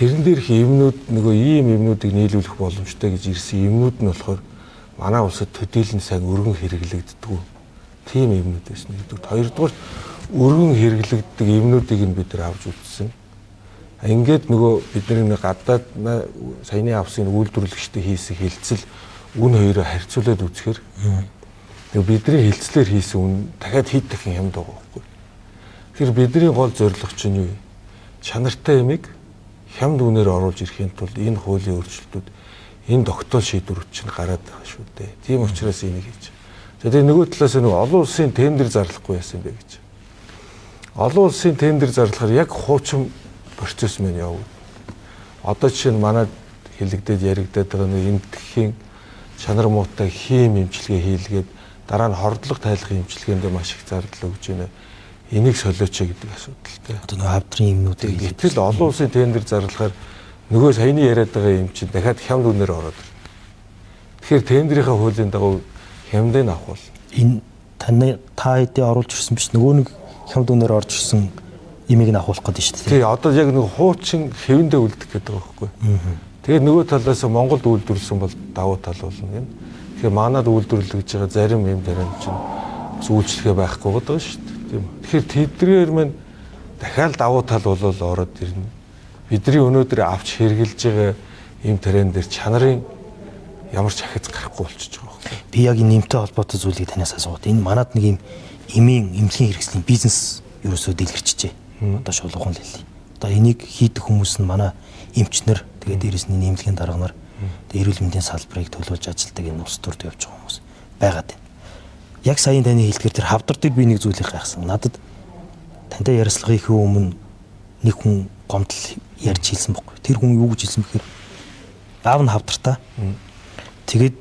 Speaker 8: Тэрэн дээрх эмнүүд нөгөө ийм эмнүүдийг нийлүүлэх боломжтой гэж ирсэн эмнүүд нь болохоор манай улсад төдийлөн сайн өргөн хэрэглэгддэг. Тийм эмнүүд байсан. Хоёрдугаар өргөн хэрэглэгддэг эмнүүдийг нь бид нар авч үзсэн. Ингээд нөгөө бидний гадаад саяны авсан үйлдвэрлэгчтэй хийсэн хилцэл үн хоёроо харьцуулаад үзэхээр нөгөө бидний хилцлээр хийсэн үн дахиад хэд дахин хямд байгаа байхгүй. Тэгэхээр бидний гол зорилго чинь юу вэ? Чанартай эмийг хямд үнээр оруулж ирэхийн тулд энэ хуулийн өөрчлөлтүүд энэ тогтоол шийдвэрүүд чинь гараад байгаа шүү дээ. Тийм учраас энийг хийж. За тэгээ нөгөө талаас нөгөө олон улсын тендер зарлахгүй яасан бэ гэж. Олон улсын тендер зарлахаар яг хуучин процесс мэн явна. Одоо жишээ нь манад хэлэгдээд яригдаад байгаа нэг эмтгэхийн чанар муутай хийм эмчилгээ хийлгээд дараа нь хордлого тайлах эмчилгээнд маш их зардал өгж байна. Энийг солиоч гэдэг асуудалтай.
Speaker 7: Одоо нөгөө хавдрын эмнүүдийг
Speaker 8: гэтэл олон улсын тендер зарлахаар нөгөө саяны яриад байгаа юм чинь дахиад хямд үнээр ороод. Тэгэхээр тендерийнхаа хуулийн дагуу хямдыг авах бол
Speaker 7: энэ та хэдийн оруулж ирсэн биш нөгөө нэг хямд үнээр орж ирсэн имийг нь авахулах гэдэг шүү дээ.
Speaker 8: Тий, одоо яг нэг хуучин хэвэндээ үлдэх гэдэг байгаа байхгүй. Тэгээд нөгөө талаас Монголд үйлдвэрлэсэн бол давуу тал болно гэнэ. Тэгэхээр манад үйлдвэрлэж байгаа зарим юм тарин чинь үйлчлэгээ байхгүй байгаа шүү дээ. Тийм. Тэгэхээр тэдгээр маань дахиад давуу тал болол ороод ирнэ. Бидний өнөөдөр авч хэрглэж байгаа юм тарин дээр чанарын ямар ч ахиц гарахгүй болчихж байгаа байхгүй.
Speaker 7: Би яг энэ нэмтэй холбоотой зүйлийг танаас асууад. Энэ манад нэг юм эмийн эмнэлгийн хэрэгслийн бизнес ерөөсөө дэлгэрчжээ. Одоо шулуухан л хэлээ. Одоо энийг хийдэг хүмүүс нь манай эмчнэр тэгээд дээрэс нь эмнэлгийн дарга нар эрүүл мэндийн салбарыг төлөөлж ажилладаг энэ улс төрд явж байгаа хүмүүс байгаад байна. Яг саяын таны хэлдгээр тэр хавдар дээр би нэг зүйлийг гайхсан. Надад тантай ярилцлага хийх өмнө нэг хүн гомдол ярьж хэлсэн байхгүй. Тэр хүн юу гэж хэлсэн бэхээр аав нь хавдартай. Тэгээд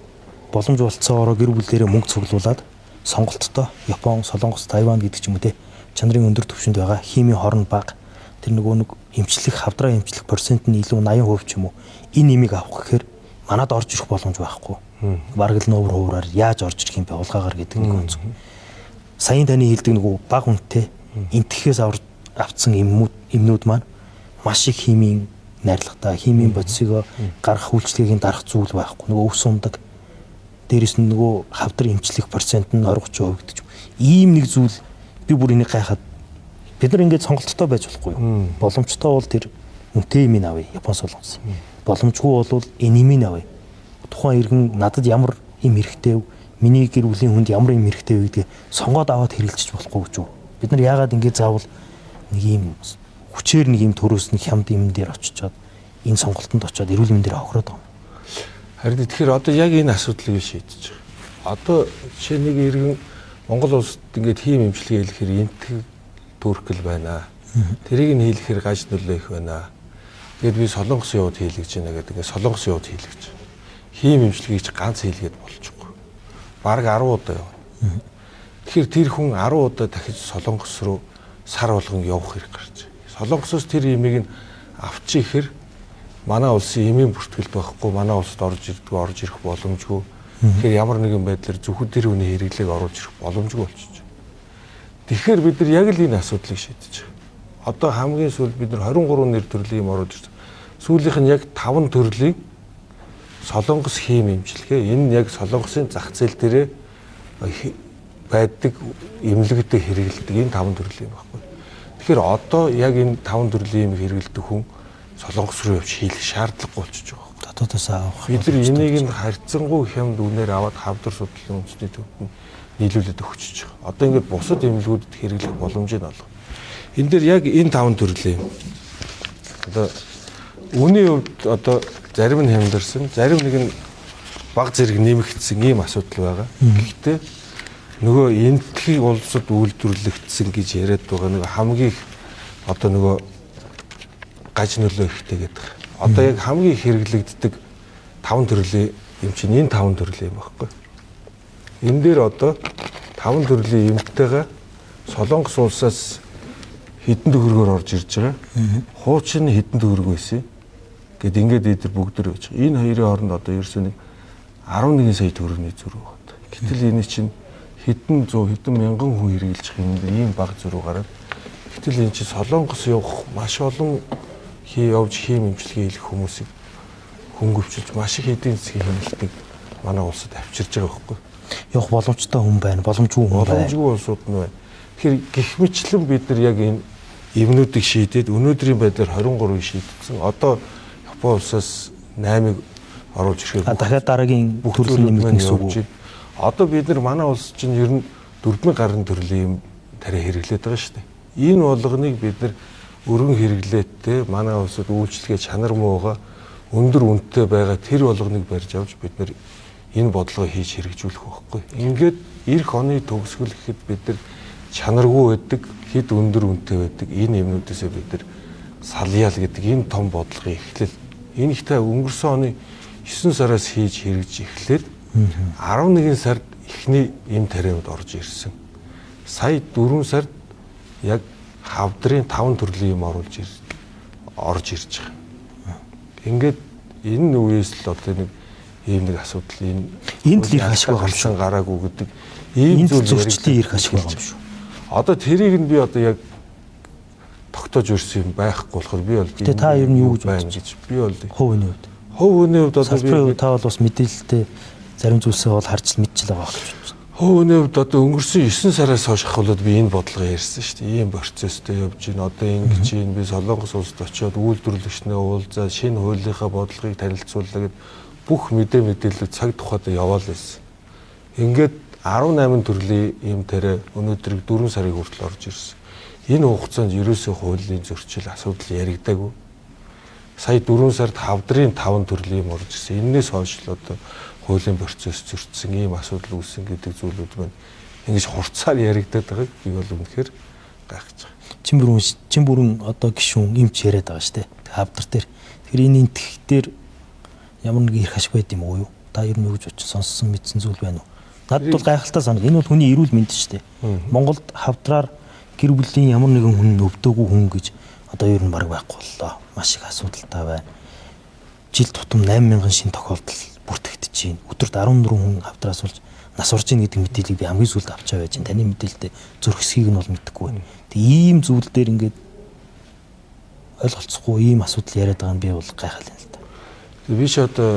Speaker 7: боломж болцоороо гэр бүлээрээ мөнгө цуглуулад сонголттой Япон, Солонгос, Тайван гэдэг ч юм уу те чанарын өндөр түвшинд байгаа химийн хорн баг тэр нөгөө нэг эмчлэх хавдраа эмчлэх процент нь илүү 80% ч юм уу энэ нэмийг авах гэхээр манад орж ирэх боломж байхгүй. Бараг л нуур хуураар яаж орж ирэх юм бэ улгаагаар гэдэг нэг үнц. Саяын таны хэлдэг нөгөө баг үнэтэй энтгэхээс авцсан эмнүүд маань маш их химийн найрлагатай химийн бодисыг гаргах үйлчлэгийг дарах зүйл байхгүй. Нөгөө өвс ундаг дээрэс нь нөгөө хавдар эмчлэх процент нь 20-30% гэдэг. Ийм нэг зүйл би бүр энийг гайхаад бид нар ингэж сонголттой байж болохгүй юу? Боломжтой бол тэр үнэтэй юм авъя Япон Солонгос. Боломжгүй бол энэ юм авъя. Тухайн иргэн надад ямар юм хэрэгтэй вэ? миний гэр бүлийн хүнд ямар юм хэрэгтэй вэ гэдгийг сонгоод аваад хэрэгжилж болохгүй гэж үү? Бид нар яагаад ингэ заавал нэг юм хүчээр нэг юм төрөөс нэг хямд юм дээр очичоод энэ сонголтонд очиод эрүүл мэндээр хохироод байгаа юм.
Speaker 8: Харин тэгэхээр одоо яг энэ асуудлыг шийдэж байгаа. Одоо жишээ нэг иргэн Монгол улсад ингээд тийм эмчилгээ хийхээр энтэг төркөл байна. Тэрийг нь хийлэхээр гаж нөлөө их байна. Тэгэд би солонгос явууд хийлгэж байна гэдэг ингээд солонгос явууд хийлгэж. Хийм эмчилгээг ч ганц хийлгээд болчихгүй. Бараг 10 удаа явна. Тэгэхээр тэр хүн 10 удаа дахиж солонгос руу сар болгон явах хэрэг гарч. Солонгосоос тэр имийг нь авчих ихэр манай улсын эмийн бүртгэлд байхгүй манай улсад орж ирэх боломжгүй. Тэгэхээр ямар нэгэн байдлаар зөвхөн тэр хүний хэрэглээг оруулж ирэх боломжгүй болчихж байна. Тэгэхээр бид нар яг л энэ асуудлыг шийдэж байгаа. Одоо хамгийн сүүлд бид нар 23 нэр төрлийн юм оруулж ирсэн. Сүүлийнх нь яг 5 төрлийг солонгос хийм эмчилгээ. Энэ нь яг солонгосын зах зээл дээрээ байдаг эмнэлэгтэй хэрэгэлдэг энэ 5 төрлийн юм байхгүй. Тэгэхээр одоо яг энэ 5 төрлийн юм хэрэгэлдэг хүн солонгос руу явж хийх шаардлагагүй болчихж байгаа.
Speaker 7: Дотоодоос авах.
Speaker 8: Бид нар энийг нь харьцангуй хямд үнээр аваад хавдар судлалын үндэсний төвд нийлүүлээд өгч байгаа. Одоо ингээд бусад эмнэлгүүдэд хэрэглэх боломжийг олгох. Энэ дээр яг энэ 5 төрлийн одоо үүний хувьд одоо зарим нь хямдарсан, зарим нэг нь баг зэрэг нэмэгдсэн ийм асуудал байгаа. Гэхдээ нөгөө энтхийг улсад үйлдвэрлэгдсэн гэж яриад байгаа нэг хамгийн их одоо нөгөө гаж нөлөө ихтэй гэдэг. Одоо яг хамгийн их хэрэглэгддэг 5 төрлийн юм чинь энэ 5 төрлийн юм байхгүй. Энэ дээр одоо 5 төрлийн эмтэйгээ Солонгос улсаас хэдэн төгрөгөөр орж ирж байгаа. Хуучин хэдэн төгрөг байсан. Гэт ингээд эдгээр бүгд төр байж байгаа. Энэ хоёрын хооронд одоо ерөөсөө нэг 11 сая төгрөгийн зүрх байна. Гэтэл энэ чинь хэдэн 100 хэдэн мянган хүн хэрэгжилж байгаа юм ийм баг зүрх гараад. Гэтэл энэ чинь Солонгос явах маш олон явж хийм эмчилгээ хийх хүмүүсийг хөнгөвчилж маш их эдийн засгийн хяналтыг манай улсад авчирж байгаа байхгүй.
Speaker 7: Явах боломжтой хүн байна, боломжгүй хүн байна.
Speaker 8: Боломжгүй улсууд нь байна. Тэгэхээр гих мэтлэн бид нар яг энэ эвнүүдийг шийдээд өнөөдрийн байдлаар 23-ыг шийдсэн. Одоо Япон улсаас 8-ыг оруулж ирэхээр
Speaker 7: дахиад дараагийн төрлийн нэмэгдэх гэсэн үг.
Speaker 8: Одоо бид нар манай улс чинь ер нь 4,000 гаруй төрлийн юм тариа хэрэглээд байгаа шүү дээ. Энэ болгоныг бид нар өргөн хэрэглээтэй манай улсад үйлчлэгээ чанар муугаа өндөр үнэтэй байгаа тэр болгоныг барьж авч бид нар энэ бодлогоо хийж хэрэгжүүлэх байхгүй. Ингээд эх оны төгсгөл гэхэд бид нар чанаргүй байдаг, хэд өндөр үнэтэй байдаг энэ юмнуудээсээ бид нар салъяал гэдэг энэ том бодлогын эхлэл. Энэ ихтэй өнгөрсөн оны 9 сараас хийж хэрэгжиж эхлээд 11 сард эхний эм тарианд орж ирсэн. Сая 4 сард яг хавдрын 5 төрлийн юм орж ирж байгаа. Ингээд энэ үеэс л одоо нэг ийм нэг асуудал
Speaker 7: энд л их ашиг байгаа юм шиг
Speaker 8: гараагүй гэдэг ийм зүйл
Speaker 7: зөвчлөлийн их ашиг байгаа юм шүү.
Speaker 8: Одоо тэрийг нь би одоо яг тогтоож өрсөн юм байхгүй болохоор би бол
Speaker 7: тэгээ та ер нь юу гэж байна
Speaker 8: гэж би бол
Speaker 7: хувийн хувьд.
Speaker 8: Хувийн хувьд одоо
Speaker 7: би та бол бас мэдээлэлтэй зарим зүйлсээ бол харж мэдчихэл байгаа гэж байна.
Speaker 8: Хувийн хувьд одоо өнгөрсөн 9 сараас хойш ахвалаад би энэ бодлогоо ярьсан шүү дээ. Ийм процесстэй явж байна. Одоо ингэж чинь би Солонгос улсад очиод үйлдвэрлэгчнээ уулзаад шинэ хуулийнхаа бодлогыг танилцууллаа гэд бүх мэдээлэл цаг тухайд яваал байсан. Ингээд 18 төрлийн юм тарай өнөөдөр 4 сарын хүртэл орж ирсэн. Энэ хугацаанд ерөөсөө хуулийн зөрчил асуудал яригдаагүй. Сая 4 сард хавдрын 5 төрлийн юм орж ирсэн. Эннээс хойш л одоо хуулийн процесс зөрчсөн ийм асуудал үүссэн гэдэг зүйлүүд маань ингэж хурцаар яригдаад байгааг би бол үнэхээр гайхаж байгаа.
Speaker 7: Чин бүрэн одоо гишүүн эмч яриад байгаа шүү дээ. Хавдар дээр. Тэгэхээр энэ энтх дээр ямар нэг их ашиг байд юм уу юу? Та ер нь юу гэж бодож сонссон мэдсэн зүйл байна уу? Надад бол гайхалтай санаг. Энэ бол хүний эрүүл мэнд шүү дээ. Монголд хавдраар гэр бүлийн ямар нэгэн хүн өвдөөгүй хүн гэж одоо ер нь баг байхгүй боллоо. Маш их асуудалтай байна. Жил тутам 8,000 шин тохиолдол бүртгэгдэж байна. Өдөрт 14 хүн хавдраас болж нас орж ийн гэдэг мэдээллийг би хамгийн сүүлд авчаа байж байна. Таны мэдээлэлтэй зөрөх хэсгийг нь бол мэдэхгүй байна. Тэг ийм зүйл дээр ингээд ойлголцохгүй ийм асуудал яриад байгаа нь би бол гайхал юм л да.
Speaker 8: Би ч одоо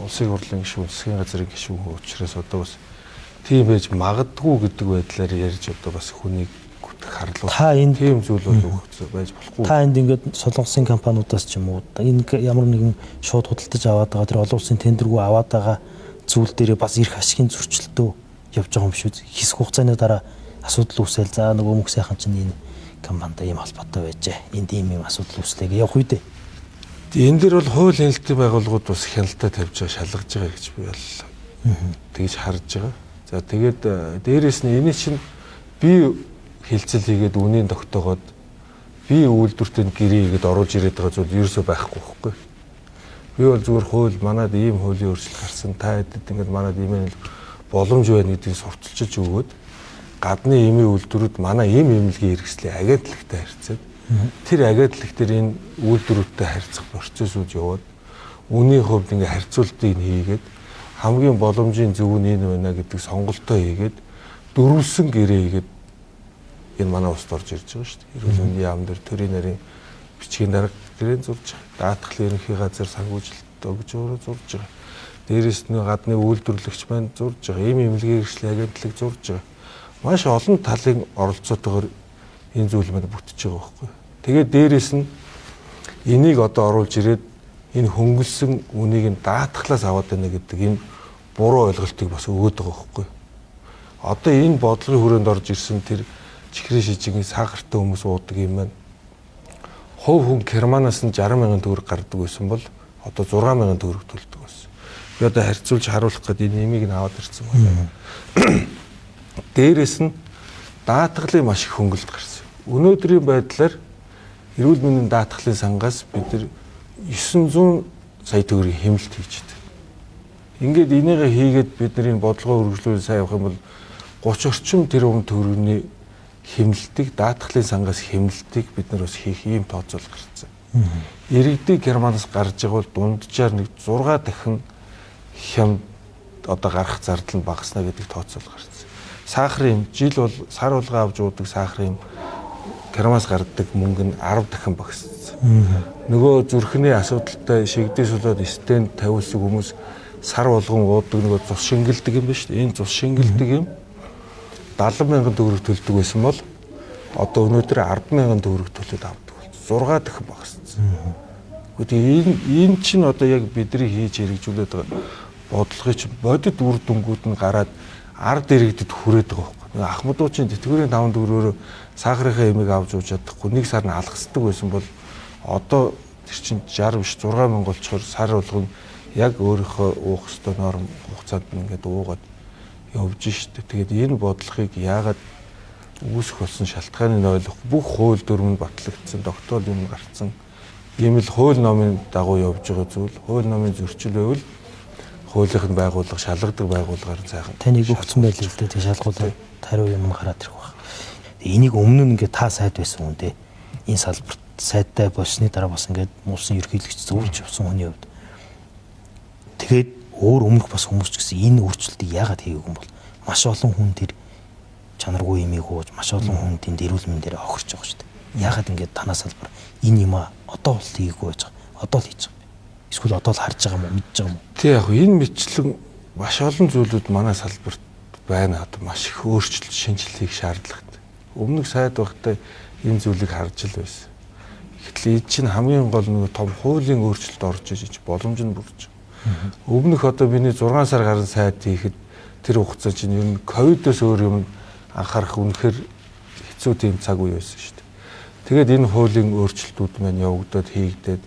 Speaker 8: улсын хурлын гишүүн, засгийн газрын гишүүн учраас одоо бас тийм байж магадгүй гэдэг байдлаар ярьж одоо бас хүнийг гүтэх харлуу. Тийм зүйл бол байж болохгүй.
Speaker 7: Та энд ингээд солонгосын компаниудаас ч юм уу энэ ямар нэгэн шууд худалдаж аваад байгаа тэр олон улсын тендергүй аваад байгаа зүйл дээр бас ирэх ашигын зөрчилтөө явж байгаа юм шүү. Хэсэг хугацааны дараа асуудал үүсэл за нөгөө мөнх сайхан чинь энэ компанид ийм холбоотой байжээ. Энд ийм асуудал үүслэе гэж явах үедээ.
Speaker 8: Энэ дээр бол хууль хяналтын байгууллагууд бас хяналтаа тавьж байгаа, шалгаж байгаа гэж би бол тэгж харж байгаа. За тэгээд дээрээс нь энэ чинь би хилцэл хийгээд үнийн тогтоогоод би үйлдвэртээ гэрээ хийгээд оруулж ирээд байгаа зүйл ерөөсөө байхгүй байхгүй. Би бол зүгээр хууль манад ийм хуулийн өөрчлөлт гарсан та хэдэд ингээд манад ийм боломж байна гэдгийг сурталчилж өгөөд гадны эмийн үйлдвэрүүд манай ийм эмнэлгийн хэрэгслээ агентлагтай харьцаад тэр агентлаг дээр энэ үйлдвэрүүдтэй харьцах процессууд яваад үнийн хувьд ингээд харьцуултыг хийгээд хамгийн боломжийн зөв нь энэ байна гэдэг сонголтоо хийгээд дөрвөлсөн гэрээ хийгээд энэ манай улсад орж ирж байгаа шүү дээ. Эрүүл мэндийн яам дээр төрийн нарийн бичгийн дарга гэрээ зурж байгаа. Даатгал ерөнхий газар санхүүжилт өгж өөрөө зурж байгаа. Дээрээс нь гадны үйлдвэрлэгч маань зурж байгаа. Ийм эмнэлгийн хэрэгслийн агентлаг зурж байгаа. Маш олон талын оролцоотойгоор энэ зүйл маань бүтэж байгаа байхгүй. Тэгээд дээрээс нь энийг одоо оруулж ирээд энэ хөнгөлсөн үнийг нь даатгалаас аваад байна гэдэг энэ буруу ойлголтыг бас өгөөд байгаа байхгүй. Одоо энэ бодлогын хүрээнд орж ирсэн тэр чихрийн шижигийн сахартай хүмүүс уудаг юм байна. Хувь хүн Германаас нь 60,000 төгрөг гардаг байсан бол одоо 6,000 төгрөг төлдөг байсан. Би одоо харьцуулж харуулах гэдэг энэ нэмийг нь аваад ирсэн байна. Дээрээс нь даатгалын маш их хөнгөлөлт гарсан. Өнөөдрийн байдлаар эрүүл мэндийн даатгалын сангаас бид нар 900 сая төгрөгийн хэмнэлт хийж байна. Ингээд энийгээ хийгээд бид нар энэ бодлогоо үргэлжлүүлэн сайн явах юм бол 30 орчим тэрбум төгрөгийн хэмнэлтийг даатгалын сангаас хэмнэлтийг бид нар бас хийх ийм тооцоол гарсан. Иргэдэг Германаас гарч байгаа бол дунджаар нэг 6 дахин хямд одоо гарах зардал нь багасна гэдэг тооцоол гарсан. Сахарын жил бол сар болгоо авч уудаг сахарын Германаас гардаг мөнгө нь 10 дахин багассан. Нөгөө зүрхний асуудалтай шигдээс болоод стенд тавиулсан хүмүүс сар болгон уудаг нөгөө цус шингэлдэг юм байна шүү дээ. Энэ цус шингэлдэг юм 70,000 төгрөг төлдөг байсан бол одоо өнөөдөр 10,000 төгрөг төлөд авдаг бол 6 дахин багассан. Гэхдээ энэ чинь одоо яг бидний хийж хэрэгжүүлээд байгаа бодлогын чинь бодит үр дүнгууд нь гараад ард иргэдэд хүрээд байгаа байхгүй. Ахмадуудын тэтгэврийн 5 төгрөгөөр сахарынхаа эмийг авч ууж чадахгүй нэг сар нь алгасдаг байсан бол одоо тэр чинь 60 биш 6,000 болчоор сар болгон яг өөрийнхөө уух ёстой норм хугацаанд ингээд уугаад явж штэ. Тэгээд энэ бодлогыг яагаад үүсэх болсон шалтгааныг ойлгох бүх хууль дүрм нь батлагдсан, тогтоол юм гарцсан. Ийм л хууль номын дагуу явж байгаа зүйл, хууль номын зөрчил байвал хуулийнхын байгууллага шалгадаг байгууллагаар сайхан
Speaker 7: таныг өгсөн байл л дээ. Тэг шалгуулаад хариу юм гараад ирэх баг. Энийг өмнө нь ингээд та сайд байсан хүн дээ. Энэ салбарт сайдтай болсны дараа бас ингээд муусан ерхийлэгч зөвлөж явсан хүний хувьд. Тэгээд өөр өмнөх бас хүмүүс ч гэсэн энэ өөрчлөлтийг яагаад хийгээгүй юм бол маш олон хүн тэр чанаргүй имийг ууж маш олон хүн тэнд эрүүл мэндээр охирч байгаа шүү дээ. Яагаад ингээд танаа салбар энэ юм одоо бол хийгээгүй байж байгаа. Одоо л хийж байгаа юм. Эсвэл одоо л харж байгаа юм уу, мэдж байгаа юм уу?
Speaker 8: Тий яг энэ мэтлэн маш олон зүйлүүд манай салбарт байна. Одоо маш их өөрчлөлт шинжилгээг шаардлагатай. Өмнөх сайд байхдаа энэ зүйлийг харж л байсан. Гэтэл энэ чинь хамгийн гол нэг том хуулийн өөрчлөлт орж иж боломж нь бүрж. Өмнөх одоо миний 6 сар гарсан сайд хийхэд тэр хугацаа чинь ер нь ковидоос өөр юм анхаарах үнэхээр хэцүү тийм цаг үе байсан шүү дээ. Тэгээд энэ хуулийн өөрчлөлтүүд маань явагдаад хийгдээд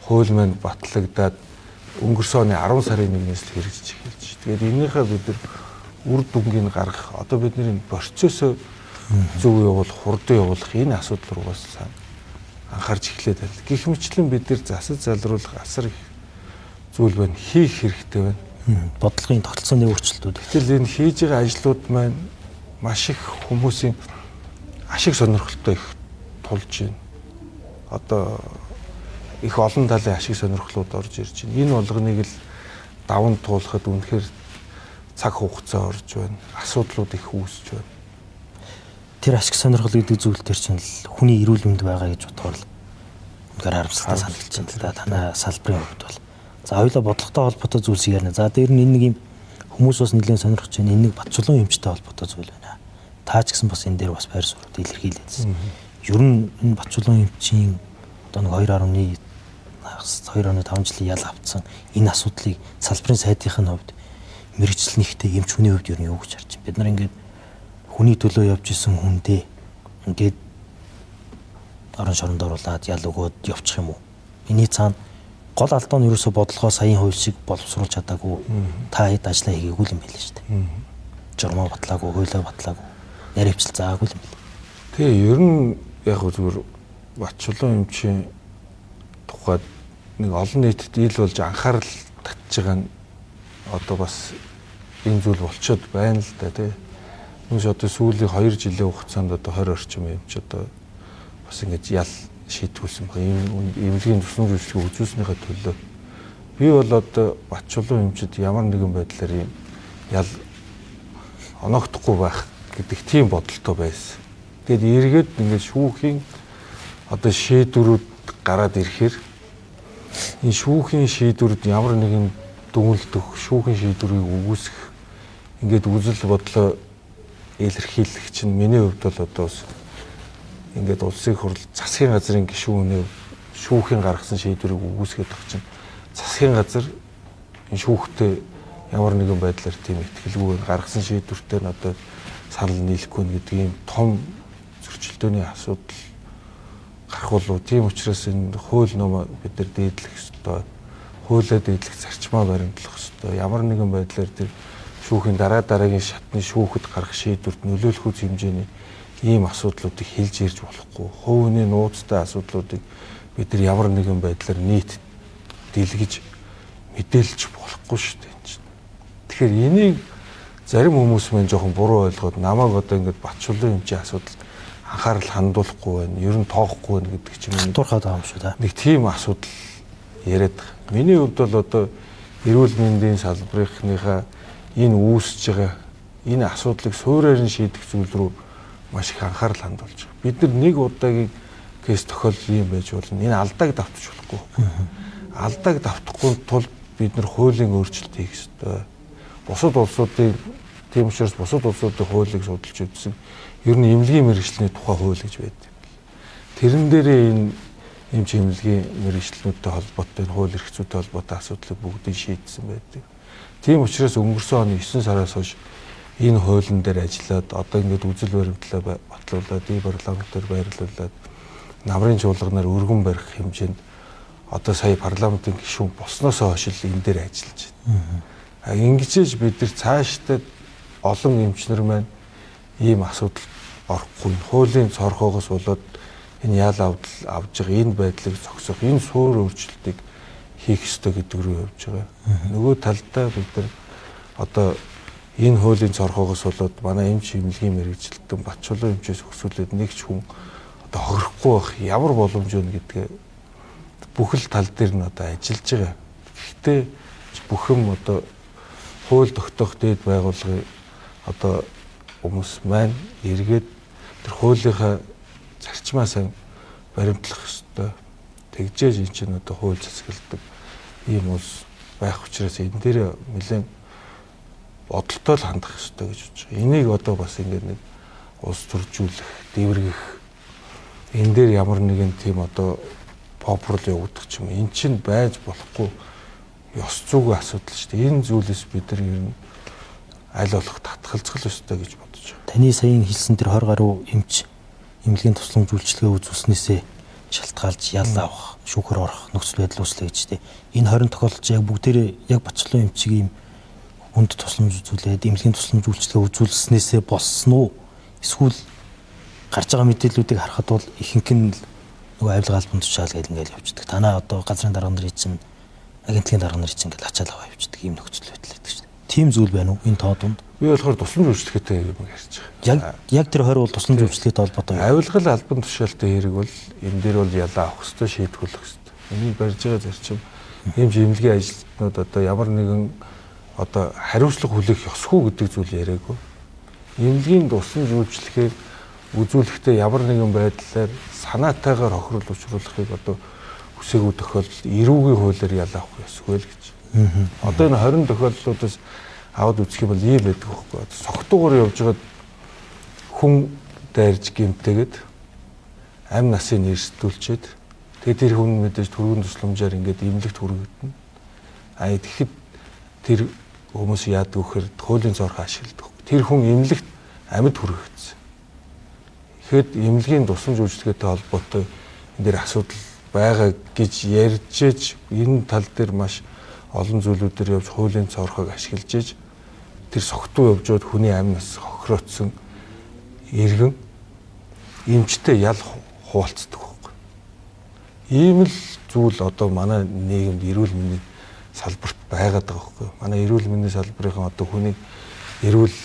Speaker 8: хууль маань батлагдаад өнгөрсөн оны 10 сарын 1-ээс л хэрэгжиж эхэлж шүү. Тэгээд энийхээ бид нар үр дүнгийг гаргах одоо бидний процессоо зөв явуулах, хурдан явуулах энэ асуудал руугаас сайн анхаарч эхлээд байна. Гэх мэтлэн бид нар засаж залруулах асар их зүйл байна, хийх хэрэгтэй байна.
Speaker 7: Бодлогын тогтолцооны өөрчлөлтүүд.
Speaker 8: Гэтэл энэ хийж байгаа ажлууд маань маш их хүмүүсийн ашиг сонирхолтой их тулж байна. Одоо их олон талын ашиг сонирхлууд орж ирж байна. Энэ болгоныг л даван туулахад үнэхээр цаг хугацаа орж байна. Асуудлууд их үүсэж байна.
Speaker 7: Тэр ашиг сонирхол гэдэг зүйл төр чинь л хүний эрүүл мэнд байгаа гэж бодохоор л үнэхээр харамсалтай санагдаж байна л да. Танай салбарын хувьд бол. За хоёулаа бодлоготой холбоотой зүйлсийг ярина. За дээр нь энэ нэг юм хүмүүс бас нэлээд сонирхож байна. Энэ нэг батчулан эмчтэй холбоотой зүйл байна. Та ч гэсэн бас энэ дээр бас байр суурь илэрхийлээдсэн. Ер нь энэ батчулан эмчийн одоо нэг 2.5 жилийн ял авцсан энэ асуудлыг салбарын сайдынхын хувьд мэрэгжил нэгтэй эмч хүний хувьд юу гэж харж байна. Бид нар ингээд хүний төлөө явж исэн хүндээ ингээд орон шоронд оруулаад ял өгөөд явчих юм уу? Эний цаана гол алдаа нь ерөөсө бодлогоо саяын хууль шиг боловсруулж чадаагүй та хэд ажиллаа хийгээгүй юм байл шүү дээ. Журмаа батлаагүй, хуулиа батлаагүй, наривчл заагүй юм байл.
Speaker 8: Тэгээ ер нь яг зүгээр Батчулуун эмчийн тухайд нэг олон нийтэд ил болж анхаарал татж байгаа нь одоо бас энэ зүйл болчиход байна л да тий. Нүс одоо сүүлийн 2 жилийн хугацаанд одоо 20 орчим эмч одоо бас ингэж ял шийтгүүлсэн баг. Эмнэлгийн тусламж үйлчилгээ үзүүлснийхээ төлөө би бол одоо Батчулуун эмчид ямар нэгэн байдлаар юм ял оногдохгүй байх гэдэг тийм бодолтой байсан. Тэгэд эргээд ингэж шүүхийн одоо шийдвэрүүд гараад ирэхээр энэ шүүхийн шийдвэрүүд ямар нэгэн дүгнэлтөх шүүхийн шийдвэрийг өгөөсөх ингээд үзэл бодлоо илэрхийлэх чинь миний хувьд бол одоо ингээд улсын хурл засгийн газрын гишүүнээ шүүхийн гаргасан шийдвэрийг өгөөсгөх чинь засгийн газар энэ шүүхтээ ямар нэгэн байдлаар тийм ихтгэлгүй гаргасан шийдвэртэй нь одоо санал нийлэхгүй гэдэг ийм том зөрчилдөөний асуудал гарах болов. Тийм учраас энэ хууль ном бид нар дээдлэх ёстой. Хуулиа дээдлэх зарчмаа баримтлах ёстой. Ямар нэгэн байдлаар тэр шүүхийн дараагийн шатны шүүхэд гарах шийдвэрт нөлөөлөх үс хэмжээний ийм асуудлуудыг хэлж ирж болохгүй. Хувийн нууцтай асуудлуудыг бид нар ямар нэгэн байдлаар нийт дэлгэж мэдээлж болохгүй шүү дээ. Тэгэхээр энийг зарим хүмүүс мэн жоохон буруу ойлгоод намайг одоо ингээд Батчулуун эмчийн асуудал анхаарал хандуулахгүй байна. Ер нь тоохгүй байна гэдэг ч юм уу.
Speaker 7: Дурхаад байгаа юм шүү да.
Speaker 8: Нэг тийм асуудал яриад байгаа. Миний хувьд бол одоо эрүүл мэндийн салбарынхаа энэ үүсэж байгаа энэ асуудлыг суурьаар нь шийдэх зүйл рүү маш их анхаарал хандуулж байгаа. Бид нар нэг удаагийн кейс тохиолдол юм байж болно. Энэ алдааг давтчих болохгүй. Алдааг давтахгүй тул бид нар хуулийн өөрчлөлт хийх ёстой. Бусад улсуудын тийм учраас бусад улсуудын хуулийг судалж үзсэн. Ер нь эмнэлгийн мэргэжлийн тухай хууль гэж байдаг. Тэрэн дээрээ энэ эмч эмнэлгийн мэргэжлүүдтэй холбоотой хууль эрх зүйтэй холбоотой асуудлыг бүгдийг шийдсэн байдаг. Тийм учраас өнгөрсөн оны 9 сараас хойш энэ хуулийн дээр ажиллаад одоо ингээд үзэл баримтлаа батлуулаад, парламентээр байрлуулад намрын чуулганаар өргөн барих хэмжээнд одоо сая парламентын гишүүн болсноос хойш л энэ дээр ажиллаж байна. Ингэжээж бид нар цаашдаа олон эмчнэр маань ийм асуудал орохгүй. Хуулийн цорхоогоос болоод энэ яал авж байгаа энэ байдлыг зогсоох, энэ суур өөрчлөлтийг хийх ёстой гэдэг рүү явж байгаа. Нөгөө талдаа бид нар одоо энэ хуулийн цорхоогоос болоод манай эмч эмнэлгийн мэргэжилтэн Батчулуун эмчээс өсвөлээд нэг ч хүн одоо хохирохгүй байх ямар боломж вэ гэдгээ бүхэл тал дээр нь одоо ажиллаж байгаа. Гэхдээ бүх юм одоо хууль тогтоох дээд байгууллагын одоо хүмүүс маань эргээд тэр хуулийнхаа зарчмаа сайн баримтлах ёстой. Тэгжээж эн чинь одоо хууль засаглалдаг ийм улс байх учраас энэ дээр нэлээд бодолтой л хандах ёстой гэж бодож байгаа. Энийг одоо бас ингээд нэг улс төржүүлэх, дэвргэх энэ дээр ямар нэгэн тийм одоо популяр явагдах юм. Эн чинь байж болохгүй ёс зүйн асуудал шүү дээ. Энэ зүйлээс бид нар ер нь аль болох татгалзах ёстой гэж бодож байна.
Speaker 7: Таны саяын хэлсэн тэр 20 гаруй эмч эмнэлгийн тусламж үйлчилгээ үзүүлснээсээ шалтгаалж ял авах, шүүхэр орох нөхцөл байдал үүслэе гэж дээ. Энэ 20 тохиолдолд яг бүгдээрээ яг Батчулуун эмчийн хүнд тусламж үзүүлээд эмнэлгийн тусламж үйлчилгээ үзүүлснээсээ болсон уу? Эсвэл гарч байгаа мэдээллүүдийг харахад бол ихэнх нь нөгөө авилга албан тушаал гэж ингээл явждаг. Танаа одоо газрын дарга нарын чинь агентлагийн дарга нарын чинь ингээл ачаал аваа явждаг ийм нөхцөл байдал байдаг шүү дээ. Тийм зүйл байна уу энэ тоо дунд?
Speaker 8: Би болохоор тусламж үйлчлэгээтэй юм ярьж байгаа.
Speaker 7: Яг тэр 20 бол тусламж үйлчлэгээтэй холбоотой.
Speaker 8: Авилгал албан тушаалтай хэрэг бол энэ дээр бол ялаа авах ёстой, шийдвэрлэх ёстой. Энийг барьж байгаа зарчим эмч эмнэлгийн ажилтнууд одоо ямар нэгэн одоо хариуцлага хүлээх ёсгүй гэдэг зүйл яриаггүй. Эмнэлгийн тусламж үйлчлэхээр үзүүлэхдээ ямар нэгэн байдлаар санаатайгаар хохирол учруулахыг одоо хүсээгүй тохиолдолд эрүүгийн хуулиар ялаа авах ёсгүй л гэж. Одоо энэ 20 тохиолдлуудаас аваад үзэх юм бол ийм байдаг байхгүй. Согтуугаар явж байгаад хүн дайрж гэмтээгээд амь насыг нэрсдүүлчихэд тэгээд тэр хүн мэдээж түргэн тусламжаар ингээд эмнэлэгт хүргэгдэнэ. Тэгэхэд тэр хүмүүс яадаг вэхээр хуулийн зорх ашигладаг. Тэр хүн эмнэлэгт амьд хүрэгдсэн. Тэгэхэд эмнэлгийн тусламж үйлчилгээтэй холбоотой энэ дээр асуудал байгаа гэж ярьж ээж энэ тал дээр маш олон зүйлүүдээр явж хуулийн зорхыг ашиглаж ээж тэр согтуу явж бод хүний амьнаас хохироцсон иргэн эмчтэй ял хуваалцдаг байхгүй. Ийм л зүйл одоо манай нийгэмд эрүүл мэндийн салбарт байгаад байгаа байхгүй. Манай эрүүл мэндийн салбарын одоо хүний эрүүл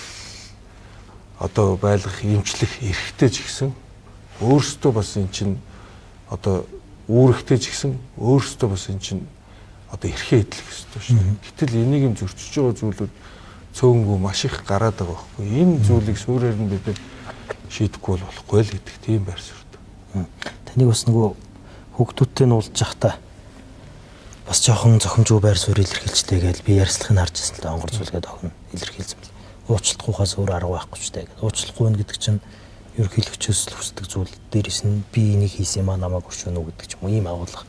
Speaker 8: одоо байлгах эмчлэх эрхтэй ч гэсэн өөрсдөө бас эн чинь одоо үүрэгтэй ч гэсэн өөрсдөө бас эн чинь одоо эрхээ эдлэх ёстой шүү дээ. Гэтэл энийг юм зөрчиж байгаа зүйлүүд цөөнгөө маш их гараад байгаа байхгүй. Энэ зүйлийг суурьаар нь бид шийдэхгүй болохгүй л гэдэг тийм байр суурь.
Speaker 7: Таныг бас нөгөө хүүхдүүдтэй нь уулзж явахдаа бас жоохон зохимжгүй байр суурь илэрхийлжлээ гэж би ярьслахыг харж ирсэн л да онгор зүйлгээд охин илэрхийлсэн бэл. Уучлахгүйхаас өөр арга байхгүй ч гэдэг. Уучлахгүй нь гэдэг чинь ерөнхийлөгчөөс л хүсдэг зүйл. Дээрээс нь би энийг хийсэн юм аа намайг өршөөнө үү гэдэг ч юм уу ийм агуулга.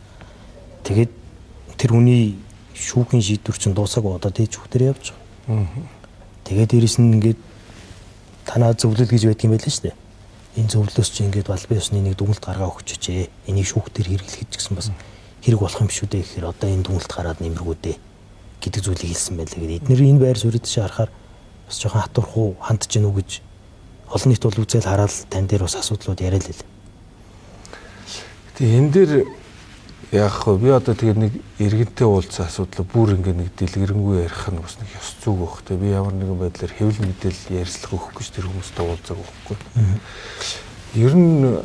Speaker 7: Тэгээд тэр хүний шүүхийн шийдвэр чинь дуусаагүй одоо дээд шүүхтэр явж байгаа. Тэгээд дээрээс нь ингээд танаа зөвлөл гэж байдаг юм байл шүү дээ. Энэ зөвлөлөөс чинь ингээд албан ёсны нэг дүгнэлт гаргаа өгчөөч. Энийг шүүхтэр хэрэглэхэд ч гэсэн бас хэрэг болох юм шүү дээ гэхээр одоо энэ дүгнэлт гараад нэмэргүү дээ гэдэг зүйлийг хэлсэн байлаа. Тэгээд эдгээр энэ байр суурьд чинь харахаар бас жоохон хатуурхуу хандж гинүү гэж олон нийт бол үзэл хараад тань дээр бас асуудлууд яриа л.
Speaker 8: Тэгээ энэ дээр яах вэ? Би одоо тэгээ нэг иргэнтэй уулзсан асуудал бүр ингээ нэг дэлгэрэнгүй ярих нь бас нэг ёс зүг байх. Тэгээ би ямар нэгэн байдлаар хэвлэл мэдээлэл ярьцлах өгөх гэж тэр хүмүүстэй уулзааг байхгүй. Ер нь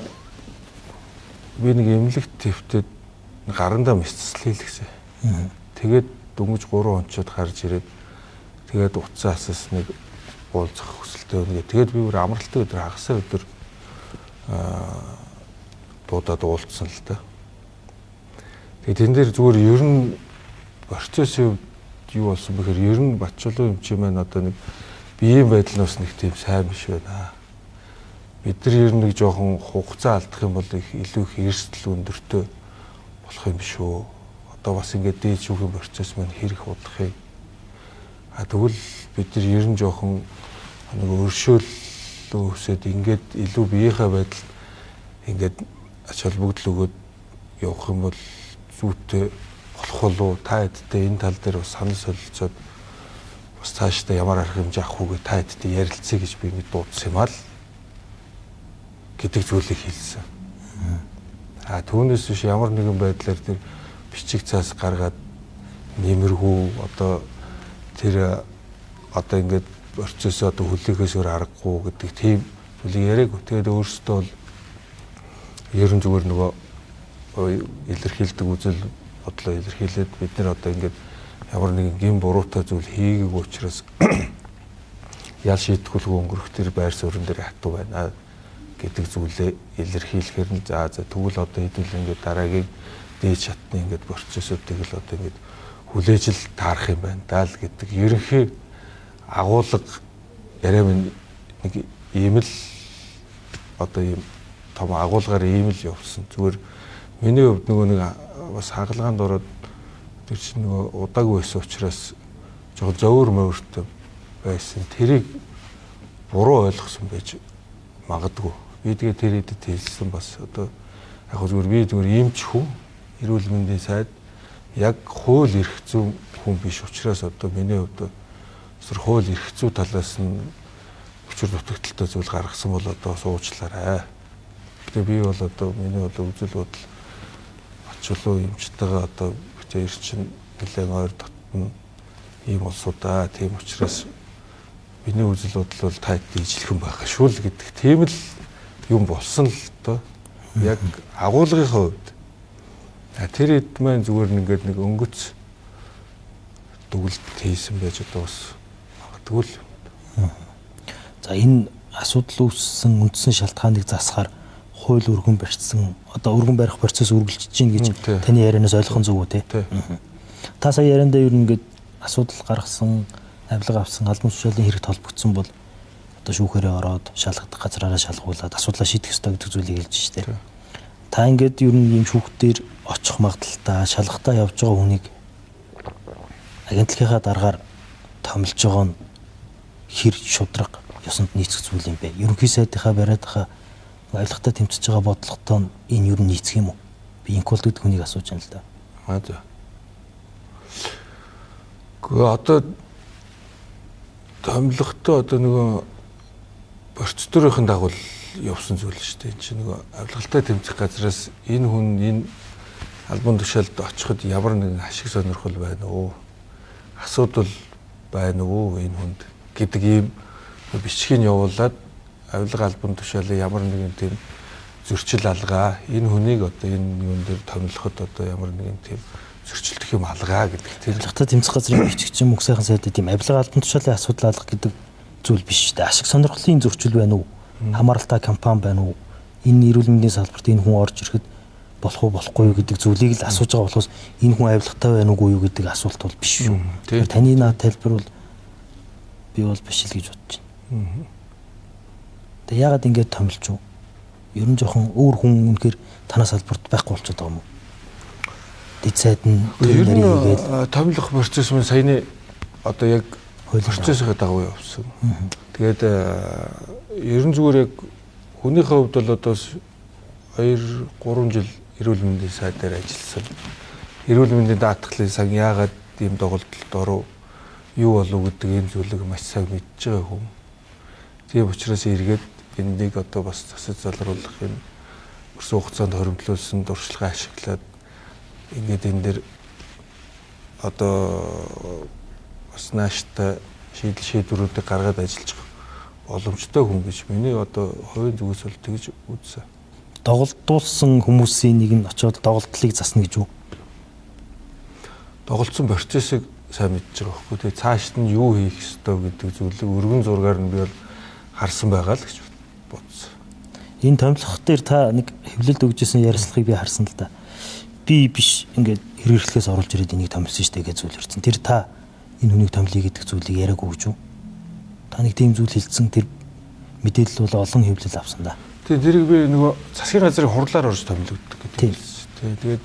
Speaker 8: би нэг эмнэлэгт твтэд гарандаа мэсцэл хийлгэсэн. Тэгээд дөнгөж 3 онцод гарч ирээд тэгээд утсаа асуусныг уулзах хүсэлтэй байна. Тэгээд би бүр амралтын өдөр хагасаа өдөр дуудаад уулзсан л та. Тэгээд энэ дээр зүгээр ер нь процессын юу болсон бэхээр ер нь Батчулуун эмчийн маань одоо нэг биеийн байдал нь бас нэг тийм сайн биш байна. Бид нар ер нь нэг жоохон хугацаа алдах юм бол их илүү их эрсдэл өндөртэй болох юм шүү. Одоо бас ингээд дээд шүүхийн процесс маань хэрэг удах юм. Тэгвэл бид нар ер нь жоохон нэг өршөөлөө өсөд ингээд илүү биеийнхээ байдал ингээд ач холбогдол өгөөд явах юм бол зүйтэй болох болов та хэдтэй энэ тал дээр бас санал солилцоод бас цаашдаа ямар арга хэмжээ авах үгээ та хэдтэй ярилцъя гэж би ингэ дуудсан юм аа л гэдэг зүйлийг хэлсэн. Түүнээс биш ямар нэгэн байдлаар тэр бичиг цаас гаргаад нэмэргүй одоо тэр одоо ингээд процесс одоо хүлээхээс өөр аргагүй гэдэг тийм зүйлийг яриаггүй. Тэгээд өөрөөсөө бол ер нь зүгээр нөгөө илэрхийлдэг үзэл бодлоо илэрхийлээд бид нэр одоо ингээд ямар нэгэн гин буруутай зүйл хийгээг учраас ял шийдвэрлэгүй өнгөрөх тэр байр суурин дээр хатуу байна гэдэг зүйлээ илэрхийлэхээр нь за тэгвэл одоо хэдүүл ингээд дараагийн дээд шатны ингээд процессуудыг л одоо ингээд хүлээж л таарах юм байна даа л гэдэг ерөнхий агуулга яриа минь нэг ийм л одоо ийм том агуулгаар ийм л явсан. Зүгээр миний хувьд нөгөө нэг бас хагалгаанд ороод тэр чинь нөгөө удаагүй байсан учраас жоохон зовөр мөвөртэй байсан. Тэрийг буруу ойлгосон байж магадгүй. Би тэгээ тэр хэдэд хэлсэн бас одоо яг зүгээр би зүгээр иймч хүн эрүүл мэндийн сайд яг хууль эрх зүйн хүн биш учраас одоо миний хувьд хууль эрх зүй талаас нь өчир дутагдaltaй зүйл гаргасан бол одоо суучлаарай. Тэгээ би бол одоо миний бол үзэл бодол Батчулуун эмчтэйгээ одоо битээр чинь нэлээд ойр дотно ийм улсуудаа тийм учраас миний үзэл бодол бол таад ижлэхэн байгаа шүү л гэдэг тийм л юм болсон л доо. Яг агуулгынхаа хувьд тэр хэд маань зүгээр ингээд нэг өнгөц дүгэлт хийсэн байж одоо бас магадгүй л.
Speaker 7: За энэ асуудал үүссэн үндсэн шалтгааныг засахаар хууль өргөн барьсан одоо өргөн барих процесс үргэлжлэж байна гэж таны ярианаас ойлгох нь зүг үү те. Та сая яриандаа юу ингээд асуудал гаргасан, авилга авсан, албан тушаалын хэрэгт холбогдсон бол одоо шүүхээрээ ороод шалгадах газраараа шалгуулад асуудлаа шийдэх ёстой гэдэг зүйлийг хэлж штэ. Та ингээд юу нэг юм шүүхтэр очих магадaltaа шалгахтаа явж байгаа хүнийг агентлагийнхаа дараагаар томилж байгаа нь хэр шудраг ёсонд нийцэх зүйл юм бэ? Ерөнхий сайдынхаа бариадынхаа авилгатай тэмцэж байгаа бодлоготой энэ юу нийцэх юм уу? Би инколд гэдэг хүнийг асууж байна л да.
Speaker 8: За. Гэхдээ одоо томилготой одоо нөгөө процедурын дагуу явсан зүйл шүү дээ. Энд чинь нөгөө авилгалтай тэмцэх газраас энэ хүн энэ албан тушаалд очиход ямар нэгэн ашиг сонирхол байна уу? Асуудал байна уу энэ хүнд гэдэг ийм бичгийг явуулаад авилга албан тушаалын ямар нэгэн тийм зөрчил алгаа энэ хүнийг одоо энэ юун дээр томилоход одоо ямар нэгэн тийм зөрчилдөх юм алгаа гэдэг тэр
Speaker 7: авилгатай тэмцэх газрын бичгч мөнх сайхан сайд тийм авилга албан тушаалын асуудал алгах гэдэг зүйл биш шүү дээ. Ашиг сонирхлын зөрчил байна уу? Хамааралтай кампани байна уу? Энэ эрүүл мэндийн салбарт энэ хүн орж ирэхэд болох уу болохгүй юу гэдэг зүйлийг л асууж байгаа болохоос энэ хүн авилгатай байна уугүй юу гэдэг асуулт бол биш шүү. Таны наад тайлбар бол би бол биш л гэж бодож байна. Тэгээ яагаад ингэж томилж юу? Ер нь жоохон өөр хүн үнэхээр танаас салбарт байхгүй болчиход байгаа юм уу? Дэд сайд нь
Speaker 8: ер нь томилох процесс маань саяны одоо яг процессын дагуу явсан. Тэгээд ер нь зүгээр яг хүнийхээ хувьд бол одоо 2-3 жил эрүүл мэндийн сайдаар ажилласан. Эрүүл мэндийн даатгалын сан яагаад ийм доголдолд оров юу болов гэдэг энэ зүйлийг маш сайн мэдж байгаа хүн. Тийм учраас эргээд энийг одоо бас засаж залруулах энэ өрсөн хугацаанд хоримтлуулсан дуршлагаа ашиглаад ингээд энэ дэр одоо бас нааштай шийдвэрүүдийг гаргаад ажиллаж боломжтой хүн гэж миний одоо хувийн зүгээс бол тэгж үзсэн.
Speaker 7: Доголдуулсан хүмүүсийн нэг нь очиод доголдлыг засна гэж үү?
Speaker 8: Доголдсон процессыг сайн мэдж байгаа байхгүй. Тэгээ цаашд нь юу хийх ёстой гэдэг зүйлийг өргөн зургаар нь би бол харсан байгаа л гэж бодсон.
Speaker 7: Энэ томилох дээр та нэг хэвлэлд өгжсэн ярилцлагыг би харсан л да. Би биш ингээд хэрэглэхээс оруулж ирээд энийг томилсон штэ гэж зүйл ирсэн. Тэр та энэ хүнийг томилъя гэдэг зүйлийг яриаггүй гэж үү? Та нэг тийм зүйл хэлсэн тэр мэдээлэл бол олон хэвлэл авсан да.
Speaker 8: Тэгээ тэрийг би нөгөө засгийн газрын хурлаар орж томилогддог гэдэг. Тэгээд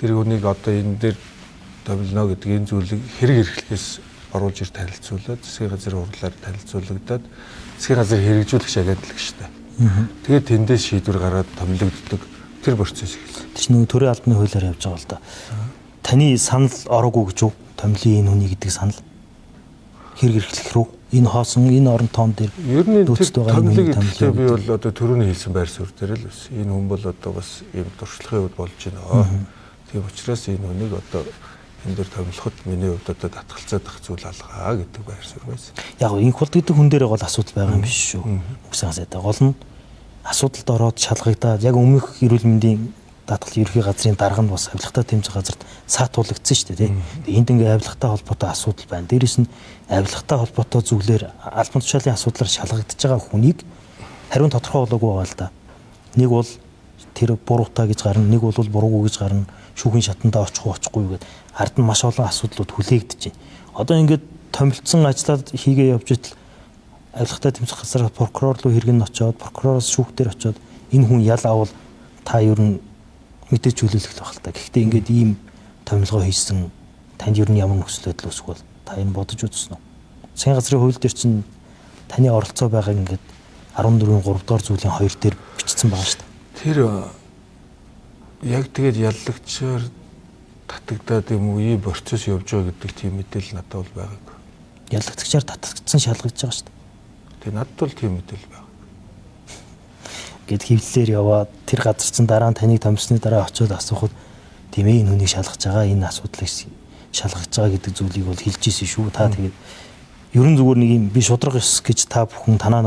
Speaker 8: тэр хүнийг одоо энэ дээр томилно гэдэг энэ зүйлийг хэрэг эрхлэхээс оруулж ир танилцуулаад засгийн газрын хурлаар танилцуулагдаад засгийн газрын хэрэгжүүлэгч агентлаг штэ. Тэгээд тэндээс шийдвэр гаргаад томилогддог тэр процесс эхэлсэн.
Speaker 7: Тэр чинь нөгөө төрийн албаны хуулиар явж байгаа л да. Таны санал ороогүй гэж үү? Томилын энэ хүний гэдэг санал хэрэг эрхлэх рүү энэ хоосон энэ орон тоон дээр
Speaker 8: ер нь томилыг ихтэй би бол одоо төрөний хэлсэн байр суурь дээр л бас энэ хүн бол одоо бас ийм туршлагын үед болж байна. Тийм учраас энэ хүнийг одоо энэ дээр томилоход миний хувьд одоо татгалцаад ах зүйл алгаа гэдэг байр суурь байсан.
Speaker 7: Яг нь инх бол гэдэг хүн дээр гол асуудал байгаа юм биш шүү. Үгсэн сайдаа гол нь асуудалд ороод шалгагдаад яг өмнөх эрүүл мэндийн даатгал ерхий газрын дарга нь бас авилгатай тэмцэх газарт саатуулагдсан шүү дээ. Энд ингээ авилгатай холбоотой асуудал байна. Дээрээс нь авилгатай холбоотой зүйлээр албан тушаалын асуудлаар шалгагдж байгаа хүнийг хариун тодорхой болоогүй байгаа л да. Нэг бол тэр буруутай гэж гарна, нэг бол буруугүй гэж гарна, шүүхийн шатандаа очих уу очихгүй юу гэд ард нь маш олон асуудлууд хүлээгдэж байна. Одоо ингээд томилцсон ажлаад хийгээ явж итэл авилгатай тэмцэх газар прокурор руу хэрэгэн очоод прокуророос шүүхтэр очоод энэ хүн ял авал та ер нь мэдээж чөлөөлөх л байх л та. Гэхдээ ингээд ийм томилгоо хийсэн танд ер нь ямар нөхцөл байдал үүсэх вэ? Та энэ бодож үзсэн үү? Засгийн газрын хууль дээр чинь таны оролцоо байгаа ингээд 14-ийн 3 дугаар зүйлийн 2 дээр бичсэн байгаа шүү дээ.
Speaker 8: Тэр яг тэгээд яллагчаар татагдаад юм уу ийм процесс явж байгаа гэдэг тийм мэдээлэл надад бол байгаагүй.
Speaker 7: Яллагчаар татагдсан шалгагдж байгаа шүү дээ.
Speaker 8: Тэгээ надад бол тийм мэдээлэл байгаа.
Speaker 7: Гэт хөвлөлөөр яваад тэр газар чинь дараа нь таныг томсны дараа очиод асуухад тийм ээ энэ хүнийг шалгаж байгаа энэ асуудлыг шалгаж байгаа гэдэг зүйлийг бол хэлж ийсэн шүү. Та тэгээд ерөн зүгээр нэг юм би шудраг ёс гэж та бүхэн танаа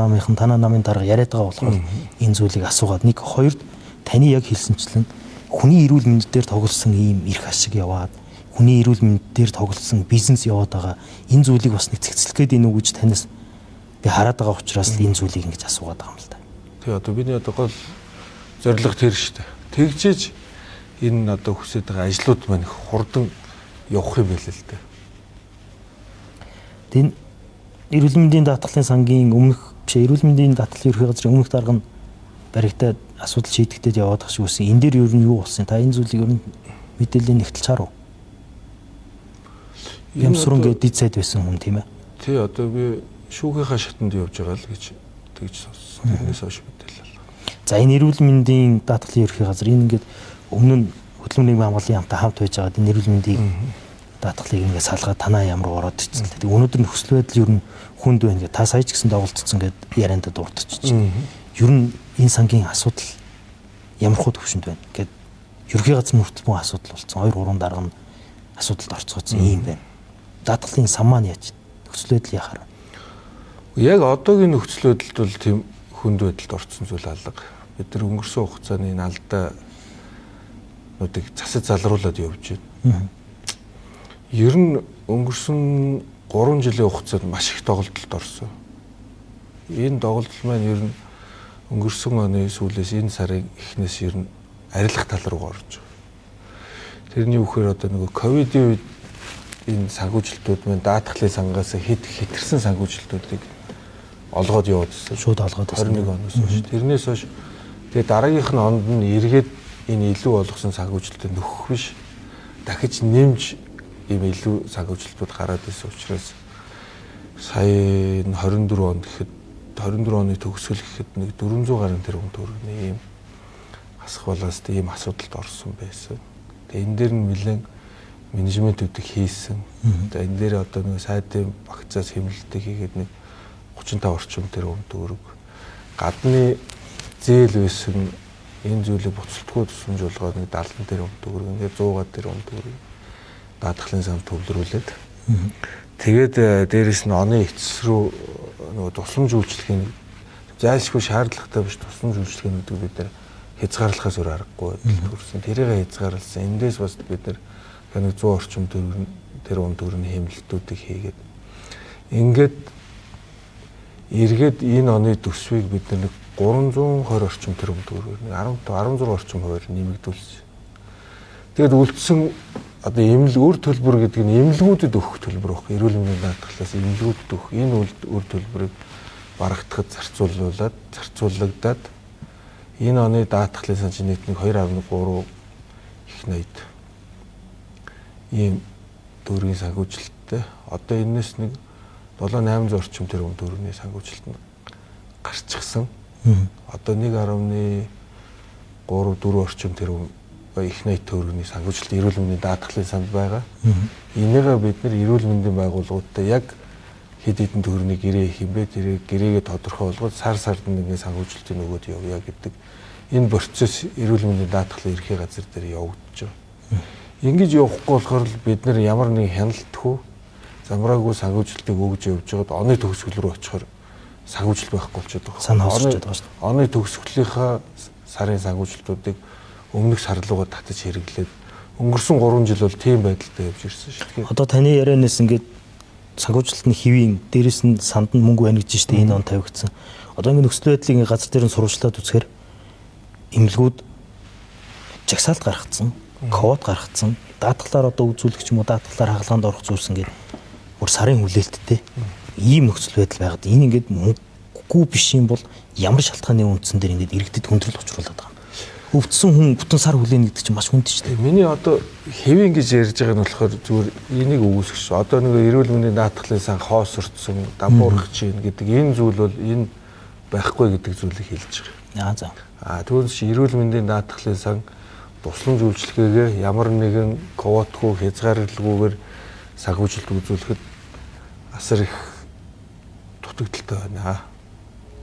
Speaker 7: намын дарга яриад байгаа болохоор энэ зүйлийг асуугаад нэг хоёрд таны яг хэлсэнчлэн хүний эрүүл мэнд дээр тоглосон ийм эрх ашиг яваад хүний эрүүл мэнд дээр тоглосон бизнес яваад байгаа энэ зүйлийг бас нэг цэгцлэх гээд ийнү гэж танаас би хараад байгаа учраас л энэ зүйлийг ингэж асуугаад байгаа юм л да.
Speaker 8: Тэгээ одоо бидний одоо гол зорилго тэр шүү дээ. Тэгжиж энэ одоо хүсэж байгаа ажлууд маань их хурдан явах юм байл л дээ.
Speaker 7: Тэн эрүүл мэндийн даатгалын сангийн өмнөх биш эрүүл мэндийн даатгалын ерхий газрын өмнөх дарга нь баригтаад асуудал шийдэхтэй яваад ах шиг үсэн. Энэ дээр ер нь юу болсон? Та энэ зүйлийг ер нь мэдээлэл нэгтэл чарав. Ямсрун гэдэг дэд сайд байсан хүн тийм ээ.
Speaker 8: Тий одоо би шүүхийнхаа шатанд явж байгаа л гэж тэгж сонссон. Тэрнээс хойш мэдээлэл.
Speaker 7: За энэ эрүүл мэндийн даатгалын ерхий газар энэ ингээд өмнө нь хөдөлмөрийн нийгмийн хамгааллын яамтай хамт байж байгаа энэ эрүүл мэндийн даатгалыг ингээд салгаад танаа ямар ороод ичсэн л. Тэг өнөөдөр нөхцөл байдал ер нь хүнд байна гэх та сая ч гэсэн доголдсон гэд ярианд дурдчихчих. Ер нь энэ сангийн асуудал ямар хөө төвшөнд байна гэд ерхий газрын хүртэл бүх асуудал болсон. 2 3 дарга нь асуудалд орцгооцсон юм байна. Даатгалын сан маань яаж нөхцөл байдал яхаар.
Speaker 8: Яг одоогийн нөхцөл байдалд бол тийм хүнд байдалд орсон зүйл алга. Бид нар өнгөрсөн хугацааны энэ алдаа нүдийг засаж залруулад явж байна. Ер нь өнгөрсөн 3 жилийн хугацаанд маш их доголдолд орсон. Энэ доголдол маань ер нь өнгөрсөн оны сүүлээс энэ сарын эхнээс ер нь арилах тал руу орж байгаа. Тэрний үхээр одоо нөгөө ковидын үед энэ санхүүжилтүүд маань даатгалын сангаас хэтэрсэн санхүүжилтүүдийг олгоод яваад байсан.
Speaker 7: Шууд олгоод байсан.
Speaker 8: 21 оноос хойш. Тэрнээс хойш тэгээ дараагийнх нь онд нь эргээд энэ илүү болгосон санхүүжилтөд нөхөх биш. Дахиж нэмж ийм илүү санхүүжилтүүд гараад ирсэн учраас сая 24 онд гэхэд 24 оны төгсгөл гэхэд нэг 400 гаруй тэрбум төгрөгийн ийм хасхвалаас ийм асуудалд орсон байсан. Тэгээ энэ дээр нь нэлээд менежментүүдийг хийсэн. Тэгээ энэ дээр одоо нэг сайдын багцаас хэмнэлтийг хийгээд нэг 35 орчим тэрбум төгрөг гадны зээл байсан энэ зүйлийг буцалтгүй тусламжуулгаад нэг 70 тэрбум төгрөг ингээд 100 тэрбум төгрөг даатгалын санд төвлөрүүлээд тэгээд дээрэс нь оны эцэс рүү нөгөө тусламж үйлчлэхийн зайлшгүй шаардлагатай биш тусламж үйлчлэхэнүүдийг бид нар хязгаарлахаас өөр аргагүй төрсөн. Тэрийг хязгаарласан. Эндээс бас бид нар нэг 100 орчим тэрбум төгрөгийн хэмнэлтүүдийг хийгээд ингээд эргээд энэ оны төсвийг бид нар нэг 320 орчим тэрбум төгрөг 16 орчим хувиар нэмэгдүүлсэн. Тэгэд үлдсэн одоо эмнэлэг өр төлбөр гэдэг нь эмнэлгүүдэд өгөх төлбөр байхгүй. Эрүүл мэндийн даатгалаас эмнэлгүүдэд өгөх энэ өр төлбөрийг барагдахад зарцуулагдаад энэ оны даатгалын сан чинь нийт нэг 2.3 их 80 ийм төгрөгийн санхүүжилттэй. Одоо энэс нэг 7-800 орчим тэрбум төгрөгийн санхүүжилт нь гарчихсан. Одоо 1.3-4 орчим тэрбум их 80 төгрөгийн санхүүжилт эрүүл мэндийн даатгалын санд байгаа. Энийгээ бид нар эрүүл мэндийн байгууллагуудтай яг хэд хэдэн төгрөгийн гэрээ их юм бэ? Тэр гэрээгээ тодорхой болгоод сар сард нэг санхүүжилтийг өгөөд явъя гэдэг энэ процесс эрүүл мэндийн даатгалын ерхий газар дээр явагдаж байгаа. Ингэж явахгүй болохоор бид нар ямар нэг хяналтгүй замраагүй санхүүжилтийг өгж явж байгаад оны төгсгөл рүү очихоор санхүүжилт байхгүй болчиход байгаа.
Speaker 7: Сан хоосчиход байгаа шүү дээ.
Speaker 8: Оны төгсгөлийнхаа сарын санхүүжилтүүдийг өмнөх сар руугаа татаж хэрэглээд өнгөрсөн 3 жил бол тийм байдалтай явж ирсэн шүү дээ.
Speaker 7: Одоо таны ярианаас ингээд санхүүжилтны хэвийн дээрэс нь санд нь мөнгө байна гэж штэ энэ он тавигдсан. Одоо ингээд нөхцөл байдлыг ингээд газар дээр нь сурвалжлаад үзэхээр эмнэлгүүд жагсаалт гаргацсан, ковод гаргацсан, даатгалаар одоо үзүүлэгч юм уу даатгалаар хагалгаанд орох зүйлс ингээд бүр сарын хүлээлттэй ийм нөхцөл байдал байгаад энэ ингээд мөнгөгүй биш юм бол ямар шалтгааны үндсэн дээр ингээд иргэдэд хүндрэл учруулад байгаа юм. Өвдсөн хүн бүтэн сар хүлээнэ гэдэг чинь маш хүнд шүү дээ.
Speaker 8: Миний одоо хэвийн гэж ярьж байгаа нь болохоор зүгээр энийг өгөөсгөш. Одоо нэг эрүүл мэндийн даатгалын сан хоосордсон, дампуурах чинь гэдэг энэ зүйл бол энэ байхгүй гэдэг зүйлийг хэлж байгаа.
Speaker 7: За.
Speaker 8: Түүнээс чи эрүүл мэндийн даатгалын сан тусламж үйлчлэгээгээ ямар нэгэн ковотгүй хязгаарлалгүйгээр санхүүжилт үзүүлэхэд асар их дутагдaltaй байна.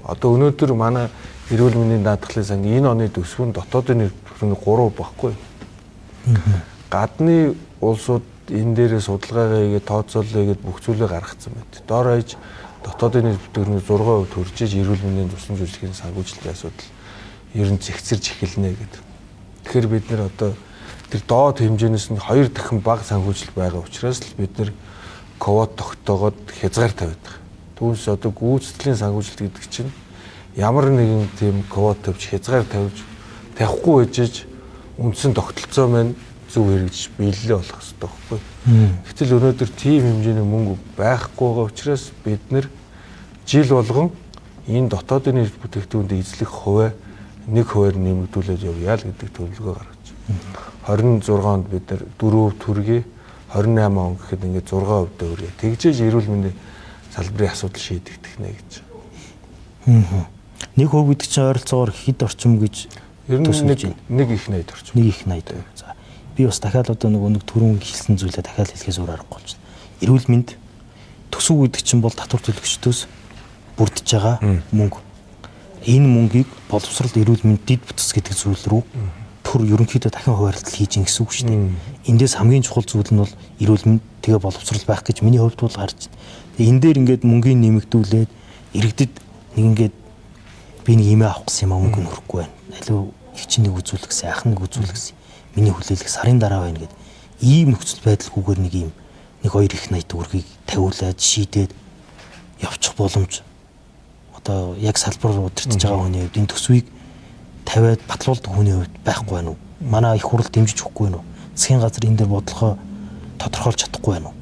Speaker 8: Одоо өнөөдөр манай эрүүл мэндийн даатгалын сан энэ оны төсвөн дотоодын нэр төгрөгийн 3 баггүй. Гадны улсууд энэ дээрээ судалгаагаа хийгээд тооцоолоо хийгээд бүх зүйлээ гаргацсан байт. Доор хаяж дотоодын нэр төгрөгийн 6% төржиж эрүүл мэндийн тусламж үйлчлэгийн санхүүжилтийн асуудал ер нь зэгцэрж эхэлнэ гэдэг. Тэгэхээр бид нэр одоо тэр доод хэмжээнээс нь 2 дахин бага санхүүжилт байгаа учраас л бид нэр ковод тогтоогоод хязгаар тавиад байгаа. Түүнээс одоо гүйцэтгэлийн санхүүжилт гэдэг чинь ямар нэгэн тийм ковод тавьж хязгаар тавихгүй байж үндсэн тогтолцоо маань зөв хэрэгжиж биелэлээ болох хэрэгтэй байхгүй. Гэтэл өнөөдөр тийм хэмжээний мөнгө байхгүй байгаа учраас бид нэр жил болгон энэ дотоодын нэр бүтээгдэхүүнд эзлэх хувиа 1% нэмэгдүүлээд явъя л гэдэг төлөвлөгөө гаргаж байна. 26 онд бид нар 4% төргий 28 он гэхэд ингээд 6% дэврээ. Тэгжээж эрүүл мэндийн салбарын асуудал шийдэгдэх нэ гэж.
Speaker 7: Нэг хувь гэдэг чинь ойролцоогоор хэд орчим гэж
Speaker 8: Ер нь нэг их 80 орчим.
Speaker 7: Нэг их 80. За би бас дахиад одоо нэг түрүүн хэлсэн зүйлээ дахиад хэлэхээс өөр аргагүй болж байна. Эрүүл мэнд төсөв гэдэг чинь бол татвар төлөгчдөөс бүрдэж байгаа мөнгө. Энэ мөнгийг боловсрол эрүүл мэнд дэд бүтц гэдэг зүйл рүү төр ерөнхийдөө дахин хуваарлалт хийж ин гэсэн үг шүү дээ. Эндээс хамгийн чухал зүйл нь бол эрүүл мэнд тэгээ боловсрол байх гэж миний хувьд бол харж байна. Энэ дээр ингээд мөнгөний нэмэгдүүлээд иргэдэд нэг ингээд би нэг имээ авах гэсэн юм мөнгө нөрөхгүй байна. Алив их чинь нэг үзүүлэх гэсэн, ах нэг үзүүлэх гэсэн. Миний хүлээлг сарын дараа байна гэд ийм нөхцөл байдалгүйгээр нэг юм 2 их 80 төгрөгийг тавиулаад шийдээд явчих боломж одоо яг салбар удирдах байгаа хүний хувьд энэ төсвийг тавиад батлуулдаг хүний хувьд байхгүй байна уу? Манай их хурл дэмжиж өгөхгүй байна уу? Засгийн газар энэ дээр бодлогоо тодорхойлж чадахгүй байна уу?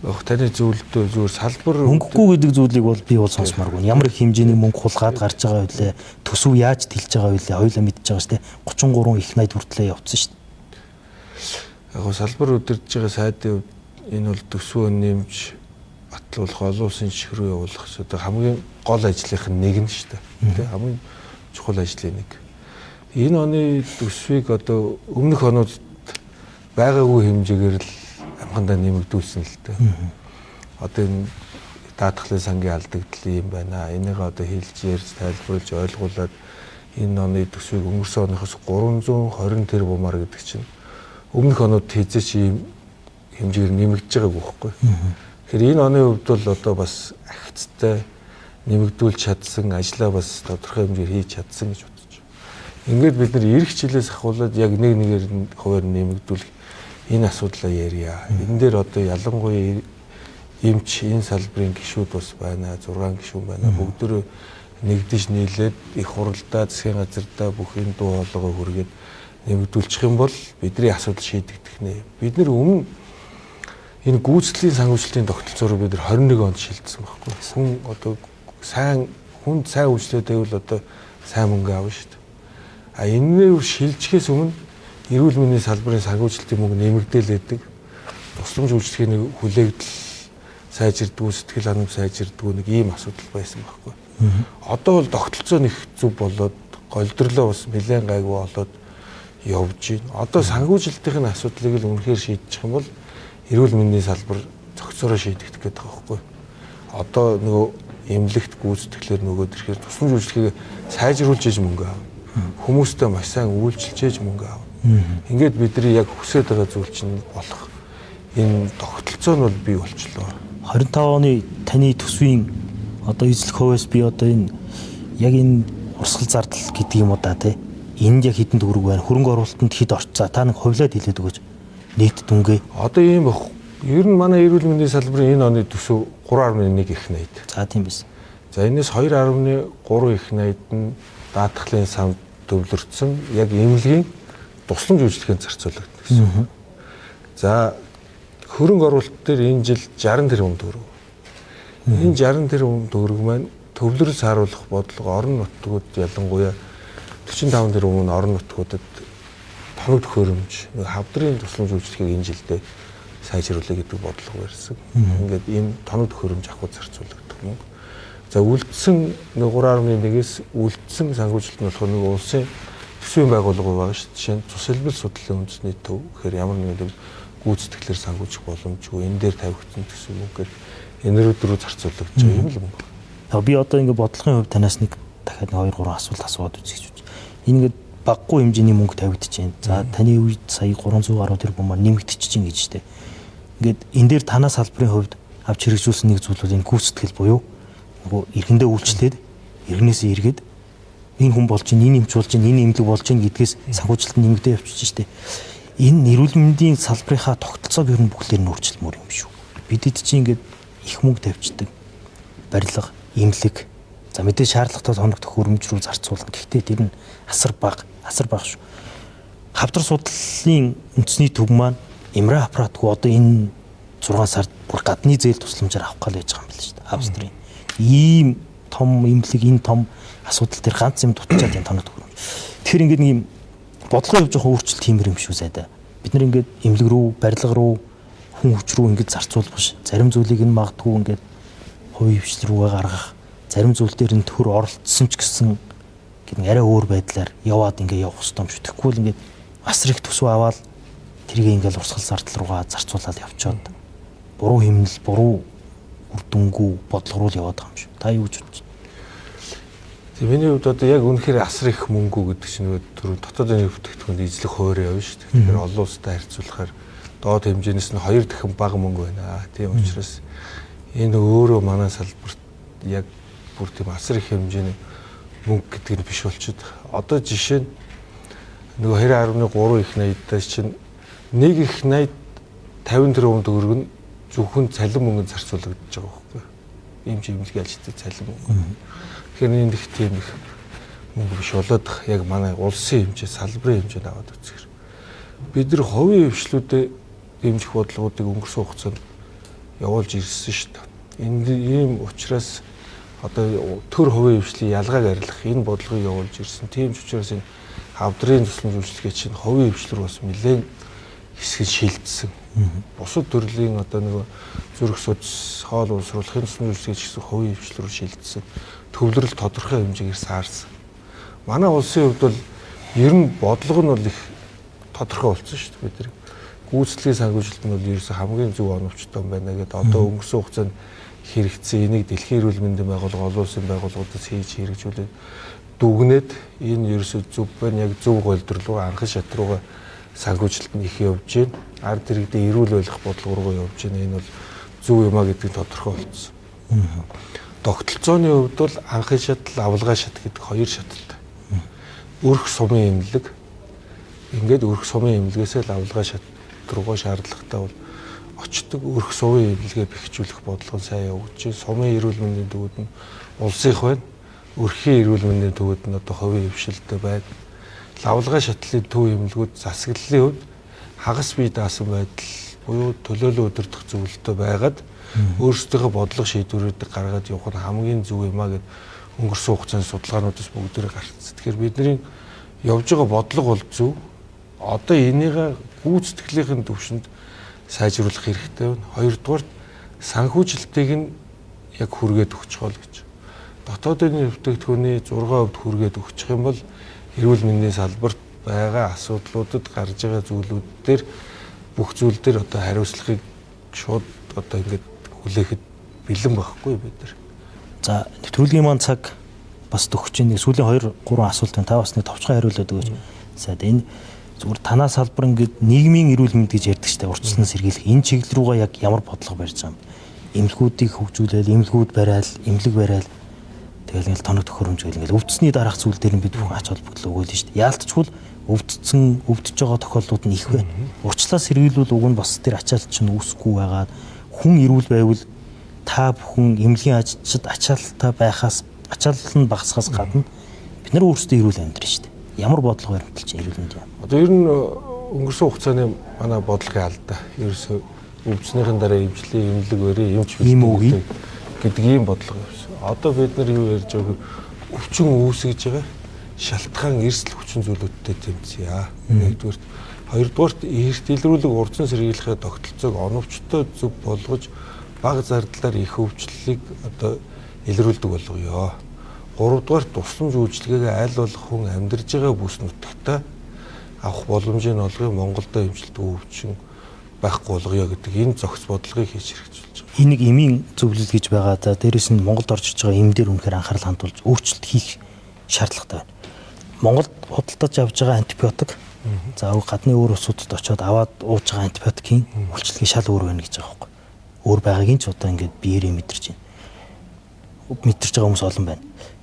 Speaker 8: Таны зөвлөлтөө зүгээр салбар
Speaker 7: хөнгөхгүй гэдэг зүйлийг бол би бол сонсмааргүй. Ямар их хэмжээний мөнгө хулгаад гарч байгаа вэ? Төсөв яаж тэлж байгаа вэ? Хоёулаа мэдчихэж байгаа шүү дээ. 33 их 80 хүртлээ явцсан шүү дээ.
Speaker 8: Яг салбар удирдах байгаа сайдын хувьд энэ бол төсвөө нэмж батлуулах, олон улсын жишг рүү явуулах гэдэг хамгийн гол ажлынх нь нэг нь шүү дээ. Тэ хамгийн чухал ажлын нэг. Энэ оны төсвийг одоо өмнөх онууд байгаагүй хэмжээгээр л амхандаа нэмэгдүүлсэн л дээ. Одоо энэ даатгалын сангийн алдагдал юм байна. Энийг одоо хэлж ярьж тайлбарлаж ойлгуулад энэ оны төсвийг өнгөрсөн оноос 320 тэрбумаар гэдэг чинь өмнөх онууд хийжээч ийм хэмжээгээр нэмэгдэж байгааг байхгүй. Тэгэхээр энэ оны хувьд бол одоо бас ахицтай нэмэгдүүлж чадсан, ажлаа бас тодорхой хэмжээр хийж чадсан гэж бодож байна. Ингээд бид нар эх жилээс ахуулаад яг нэгээр хуваар нэмэгдүүлэх энэ асуудлаа ярья. Энэ дээр одоо ялангуяа эмч энэ салбарын гишүүд бас байна, 6 гишүүн байна. Бүгдөө нэгдэж нийлээд их хуралдаа, засгийн газардаа бүх энэ дуу хоолойгоо хүргээд нэмэгдүүлчих юм бол бидний асуудал шийдэгдэх нэ. Бид нар өмнө энэ гүйцэтгэлийн санхүүжилтийн тогтолцоороо бид нар 21 онд шилжсэн байхгүй. Хүн одоо хүнд сайн үйлчлээд байвал одоо сайн мөнгө авна шүү дээ. А энэний шилжихээс өмнө эрүүл мэндийн салбарын санхүүжилтийн мөнгө нэмэгдээл байдаг. Тусламж үйлчлэгийн хүлээгдэл сайжирдгүү, сэтгэл ханамж сайжирдгүү нэг ийм асуудал байсан байхгүй. Одоо бол тогтолцоо нэг зүв болоод голдрлоо бас нэлээд гайгүй болоод явж байна. Одоо санхүүжилтийн асуудлыг л үнэхээр шийдчих юм бол эрүүл мэндийн салбар зохицороо шийдэгдэх гэдэг байгаа байхгүй. Одоо нөгөө эмнэлэгт гүйцэтгэлээр нөгөө төрхөөр тусламж үйлчлэгийг сайжруулж иж мөнгө аав. Хүмүүстээ маш сайн үйлчилж иж мөнгө аав. Ингээд бидний яг хүсэж байгаа зүйл чинь болох энэ тогтолцоо нь бол бий болчлоо.
Speaker 7: 25 оны таны төсвийн одоо эзлэх хувьас би одоо энэ яг энэ урсгал зардал гэдэг юм уу да тий. Энд яг хэдэн төгрөг байна? Хөрөнгө оруулалтанд хэд орцоо? Та нэг хувлаад хэлээд өгөөч. Нийт дүнгээ.
Speaker 8: Одоо ийм баг. Ер нь манай эрүүл мэндийн салбарын энэ оны төсөв 3.1 их 80.
Speaker 7: За тийм биз.
Speaker 8: За энэс 2.3 их 80-д нь даатгалын санд төвлөрсөн яг эмнэлгийн тусламж үйлчлэгэнд зарцуулагдсан гэсэн. За хөрөнгө оруулалт дээр энэ жил 60 тэрбум төгрөг. Энэ 60 тэрбум төгрөг маань төвлөрөл сааруулах бодлого орон нутгууд ялангуяа 45 тэрбум нь орон нутгуудад тоног төхөөрөмж, хавдрын тусламж үйлчлэгийг энэ жилдээ сайжруулах гэдэг бодлого барьсан. Ингээд ийм тоног төхөөрөмж авах зарцуулагдах мөнгө. За үлдсэн 3.1-ээс үлдсэн санхүүжилт нь болохоор нэг улсын төсвийн байгууллага байгаа шүү дээ. Жишээ нь цус хэлбэл судлалын үндэсний төв гэхээр ямар нэгэн гүйцэтгэлээр санхүүжих боломжгүй. Энэ дээр тавигдсан төсөв мөнгө гэдэг энэ рүү зарцуулагдаж байгаа юм л мөнгө.
Speaker 7: Би одоо ингээд бодлогын хувьд танаас нэг дахиад 2-3 асуулт асууад үзье гэж байна. Энэ ингээд баггүй хэмжээний мөнгө тавигдаж байна. За таны үед сая 300 гаруй тэрбумаар нэмэгдчихэж байна гэж штэ. Ингээд энэ дээр танаа салбарын хувьд авч хэрэгжүүлсэн нэг зүйл бол энэ гүйцэтгэл буюу нөгөө эрхэндээ үйлчлээд эргэнээсээ эргээд энэ хүн болж чинь, энэ эмч болж чинь, энэ эмнэлэг болж чинь гэдгээс санхүүжилт нэмэгдээ явчихж штэ. Энэ эрүүл мэндийн салбарынхаа тогтолцоог ер нь бүгдээр нь өөрчилмөр юм шүү. Бидэд чинь ингээд их мөнгө тавьчихдаг. Барилга, эмнэлэг. За мэдээ шаардлагатай тоног төхөөрөмж рүү зарцуулна. Гэхдээ тэр нь асар бага шүү. Хавдар судлалын үндэсний төв маань Эмират аппаратгүй одоо энэ 6 сард бүр гадны зээл тусламжаар авах гал байж байгаа юм байна шүү дээ. Австрийн ийм том эмнэлэг, энэ том асуудал дээр ганц юм дутчихад энэ тоног төхөөрөмж. Тэгэхээр ингээд нэг юм бодлогын хувьд жоохон өөрчлөлт хиймэр юм шүү зайдаа. Бид нар ингээд эмнэлэг рүү, барилга руу хүн хүч рүү ингэж зарцуулах биш. Зарим зүйлийг нь магадгүй ингээд хувийн хвшил рүүгээ гаргах, зарим зүйл дээр нь төр оролцсон ч гэсэн гэдэг арай өөр байдлаар яваад ингээд явах хэрэгтэй юм шүү. Тэгэхгүй л ингээд асар их төсөв аваад тэрийг ингээд урсгал зардал руугаа зарцуулаад явчаад буруу хэмнэл, буруу үр дүнгүй бодлого руу яваад байгаа юм шүү. Та юу гэж бодож байна?
Speaker 8: Тэгээ миний хувьд одоо яг үнэхээр асар их мөнгө гэдэг чинь түрүү дотоодын нэг бүтээгдэхүүнд эзлэх хуваар явна шүү дээ. Тэгэхээр олон улстай харьцуулахаар доод хэмжээнээс нь 2 дахин бага мөнгө байна. Тийм учраас энэ өөрөө манай салбарт яг бүр тийм асар их хэмжээний мөнгө гэдэг нь биш болчиход. Одоо жишээ нь нөгөө 2.3 их 80-аас чинь 1 их 80 50 тэрбум төгрөг нь зөвхөн цалин мөнгөнд зарцуулагдаж байгаа байхгүй юу? Ийм ч имлэг ажилтны цалин мөнгө. Тэгэхээр энэ их тийм их мөнгө биш болоод яг манай улсын хэмжээ, салбарын хэмжээнд аваад үзэхээр бид нар хувийн хвшлүүдэд дэмжих бодлогоодыг өнгөрсөн хугацаанд явуулж ирсэн шүү дээ. Энд ийм учраас одоо төр хувийн хвшлийн ялгааг арилгах энэ бодлогыг явуулж ирсэн. Тийм ч учраас энэ хавдрын тусламж үйлчилгээ чинь хувийн хвшил рүү бас нэлээд хэсэг шилжсэн. Бусад төрлийн одоо нөгөө зүрх судас, хоол уусруулахын тусламж үйлчилгээ гэсэн хувийн хвшил рүү шилжсэн. Төвлөрөл тодорхой хэмжээгээр саарсан. Манай улсын хувьд бол ер нь бодлого нь бол их тодорхой болсон шүү дээ. Бид нар гүйцэтгэлийн санхүүжилт нь бол ерөөсөө хамгийн зөв оновчтой юм байна гэдэг одоо өнгөрсөн хугацаанд хэрэгцээ энийг дэлхийн эрүүл мэндийн байгууллага, олон улсын байгууллагуудаас хийж хэрэгжүүлээд дүгнээд энэ ерөөсөө зөв байна, яг зөв голдрол руу анхан шат руугаа санхүүжилт нь их явж байна. Ард иргэдэд эрүүл байх бодлого руу явж байна. Энэ бол зөв юм а гэдгийг тодорхой болсон. Тогтолцооны хувьд бол анхан шат, авалгаа шат гэдэг 2 шаттай. Өрх сумын эмнэлэг ингээд өрх сумын эмнэлгээс л авалгаа шат руугаа шаардлагатай бол очдог өрх сумын эмнэлгээ бэхжүүлэх бодлого сайн явагдаж байна. Сумын эрүүл мэндийн төвүүд нь улсынх байна. Өрхийн эрүүл мэндийн төвүүд нь одоо хувийн хвшилтэй байна. Авалгаа шатлын төв эмнэлгүүд засаглалын хувьд хагас бие даасан байдал буюу төлөөлөл өдөртөх зөвлөлтөй байгаад өөрсдийнхөө бодлого шийдвэрүүдийг гаргаад явах нь хамгийн зөв юм а гэд өнгөрсөн хугацаанд судалгаануудаас бүгдээрээ гарцсан. Тэгэхээр бидний явж байгаа бодлого бол зөв. Одоо энийгээ гүйцэтгэлийн төвшөнд сайжруулах хэрэгтэй байна. Хоёрдугаар санхүүжилтийг нь яг хүргээд өгч хоол гэж. Дотоодын бүтээгдэхүүний 6% хүргээд өгчих юм бол эрүүл мэндийн салбарт байгаа асуудлуудад гарч байгаа зүйлүүд дээр бүх зүйл дээр одоо хариуцлагыг шууд одоо ингээд хүлээхэд бэлэн байхгүй бид нар.
Speaker 7: За нэвтрүүлгийн маань цаг бас төгсөж нэг сүүлийн 2-3 асуулт байна. Та бас нэг товчхон хариулаад өгөөч. За энэ зүгээр танаа салбар ингээд нийгмийн эрүүл мэнд гэж ярьдаг штэ урьдчилан сэргийлэх энэ чиглэл рүүгээ яг ямар бодлого барьж байгаа юм. Эмнэлгүүдийг хөгжүүлээл, эмнэлгүүд барайл, эмнэлэг барайл тэгэл ингээл тоног төхөөрөмж гэл ингээл өвдсөний дараах зүйл дээр нь бид бүхэн ач холбогдол өгөөл штэ. Яалтчгүй өвдөж байгаа тохиолдлууд нь их байна. Урьдчилан сэргийлүүл уг нь бас тэр ачаалт чинь үүсэхгүй байгаад хүн эрүүл байвал та бүхэн эмнэлгийн ажилчид ачаалттай байхаас ачаалал нь багасхаас гадна бид нар өөрсдөө эрүүл амьдрын шүү дээ. Ямар бодлого баримталж эрүүл мэнд юм.
Speaker 8: Одоо ер нь өнгөрсөн хугацааны манай бодлогын алдаа. Ерөөсөө өвчнийхэн дараа эмчлийн эмнэлэг өрөө эмч гэдэг ийм бодлого явсан. Одоо бид нар юу ярьж байгааг өвчин үүсгэж байгаа шалтгаан эрсдэл хүчин зүйлүүдтэй тэмцэе. Нэгдүгээр, хоёрдугаарт эрт илрүүлэг урдсан сэргийлэхээ тогтолцоог оновчтой зөв болгож бага зардлаар их өвчлөлийг одоо илрүүлдэг болгоё. Гуравдугаар тусламж үйлчилгээгээ аль болох хүн амьдарж байгаа бүс нутагтаа авах боломжийг олгоё. Монголдо эмчилдэг өвчин байхгүй болгоё гэдэг энэ зохис бодлогыг хийж хэрэгжүүлж байгаа.
Speaker 7: Энийг эмийн зөвлөл гэж байгаа. За дээрэс нь Монголд орж иж байгаа эмдэр үнэхээр анхаарал хандуулж өөрчлөлт хийх шаардлагатай байна. Монголд худалдаж авж байгаа антибиотик за гадны өөр улсуудад очиод аваад ууж байгаа антибиотикийн үйлчлэгээ шал өөр байна гэж байгаа байхгүй. Өөр байгаагийн ч одоо ингээд биеэрээ мэдэрч байна. Мэдэрч байгаа хүмүүс олон байна.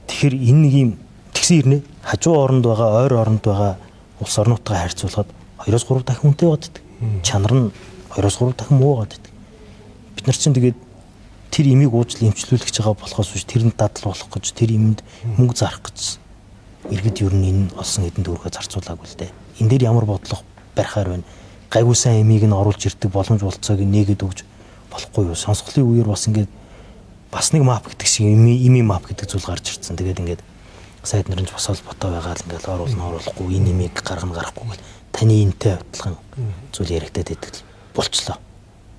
Speaker 7: Тэгэхээр энэ нэг юм тэгсэн ирнэ хажуу оронд байгаа, ойр оронд байгаа улс орнуудтай харьцуулахад 2-3 дахин үнэтэй боддог. Чанар нь 2-3 дахин муу боддог. Бид нар чинь тэгээд тэр имийг уучлал эмчлүүлэх гэж байгаа болохоос биш тэрэнд дадал болох гэж тэр имэнд мөнгө зарах гэж иргэд ер нь энэ олсон хэдэн төгрөгөө зарцуулаагүй л дээ. Энэ дээр ямар бодлого барихаар байна? Гайгүй сайн имийг нь оруулж ирдэг боломж болцоог нээгээд өгж болохгүй юу? Сонсголын үеэр бас ингээд бас нэг мап гэдэг шиг имийн мап гэдэг зүйл гарч ирсэн. Тэгээд ингээд сайд нар нь бас холбоотой байгаа л ингээд оруулахгүй энэ имийг гаргахгүй гэл таны энтэй адилхан зүйл яригдаад байдаг болчлоо.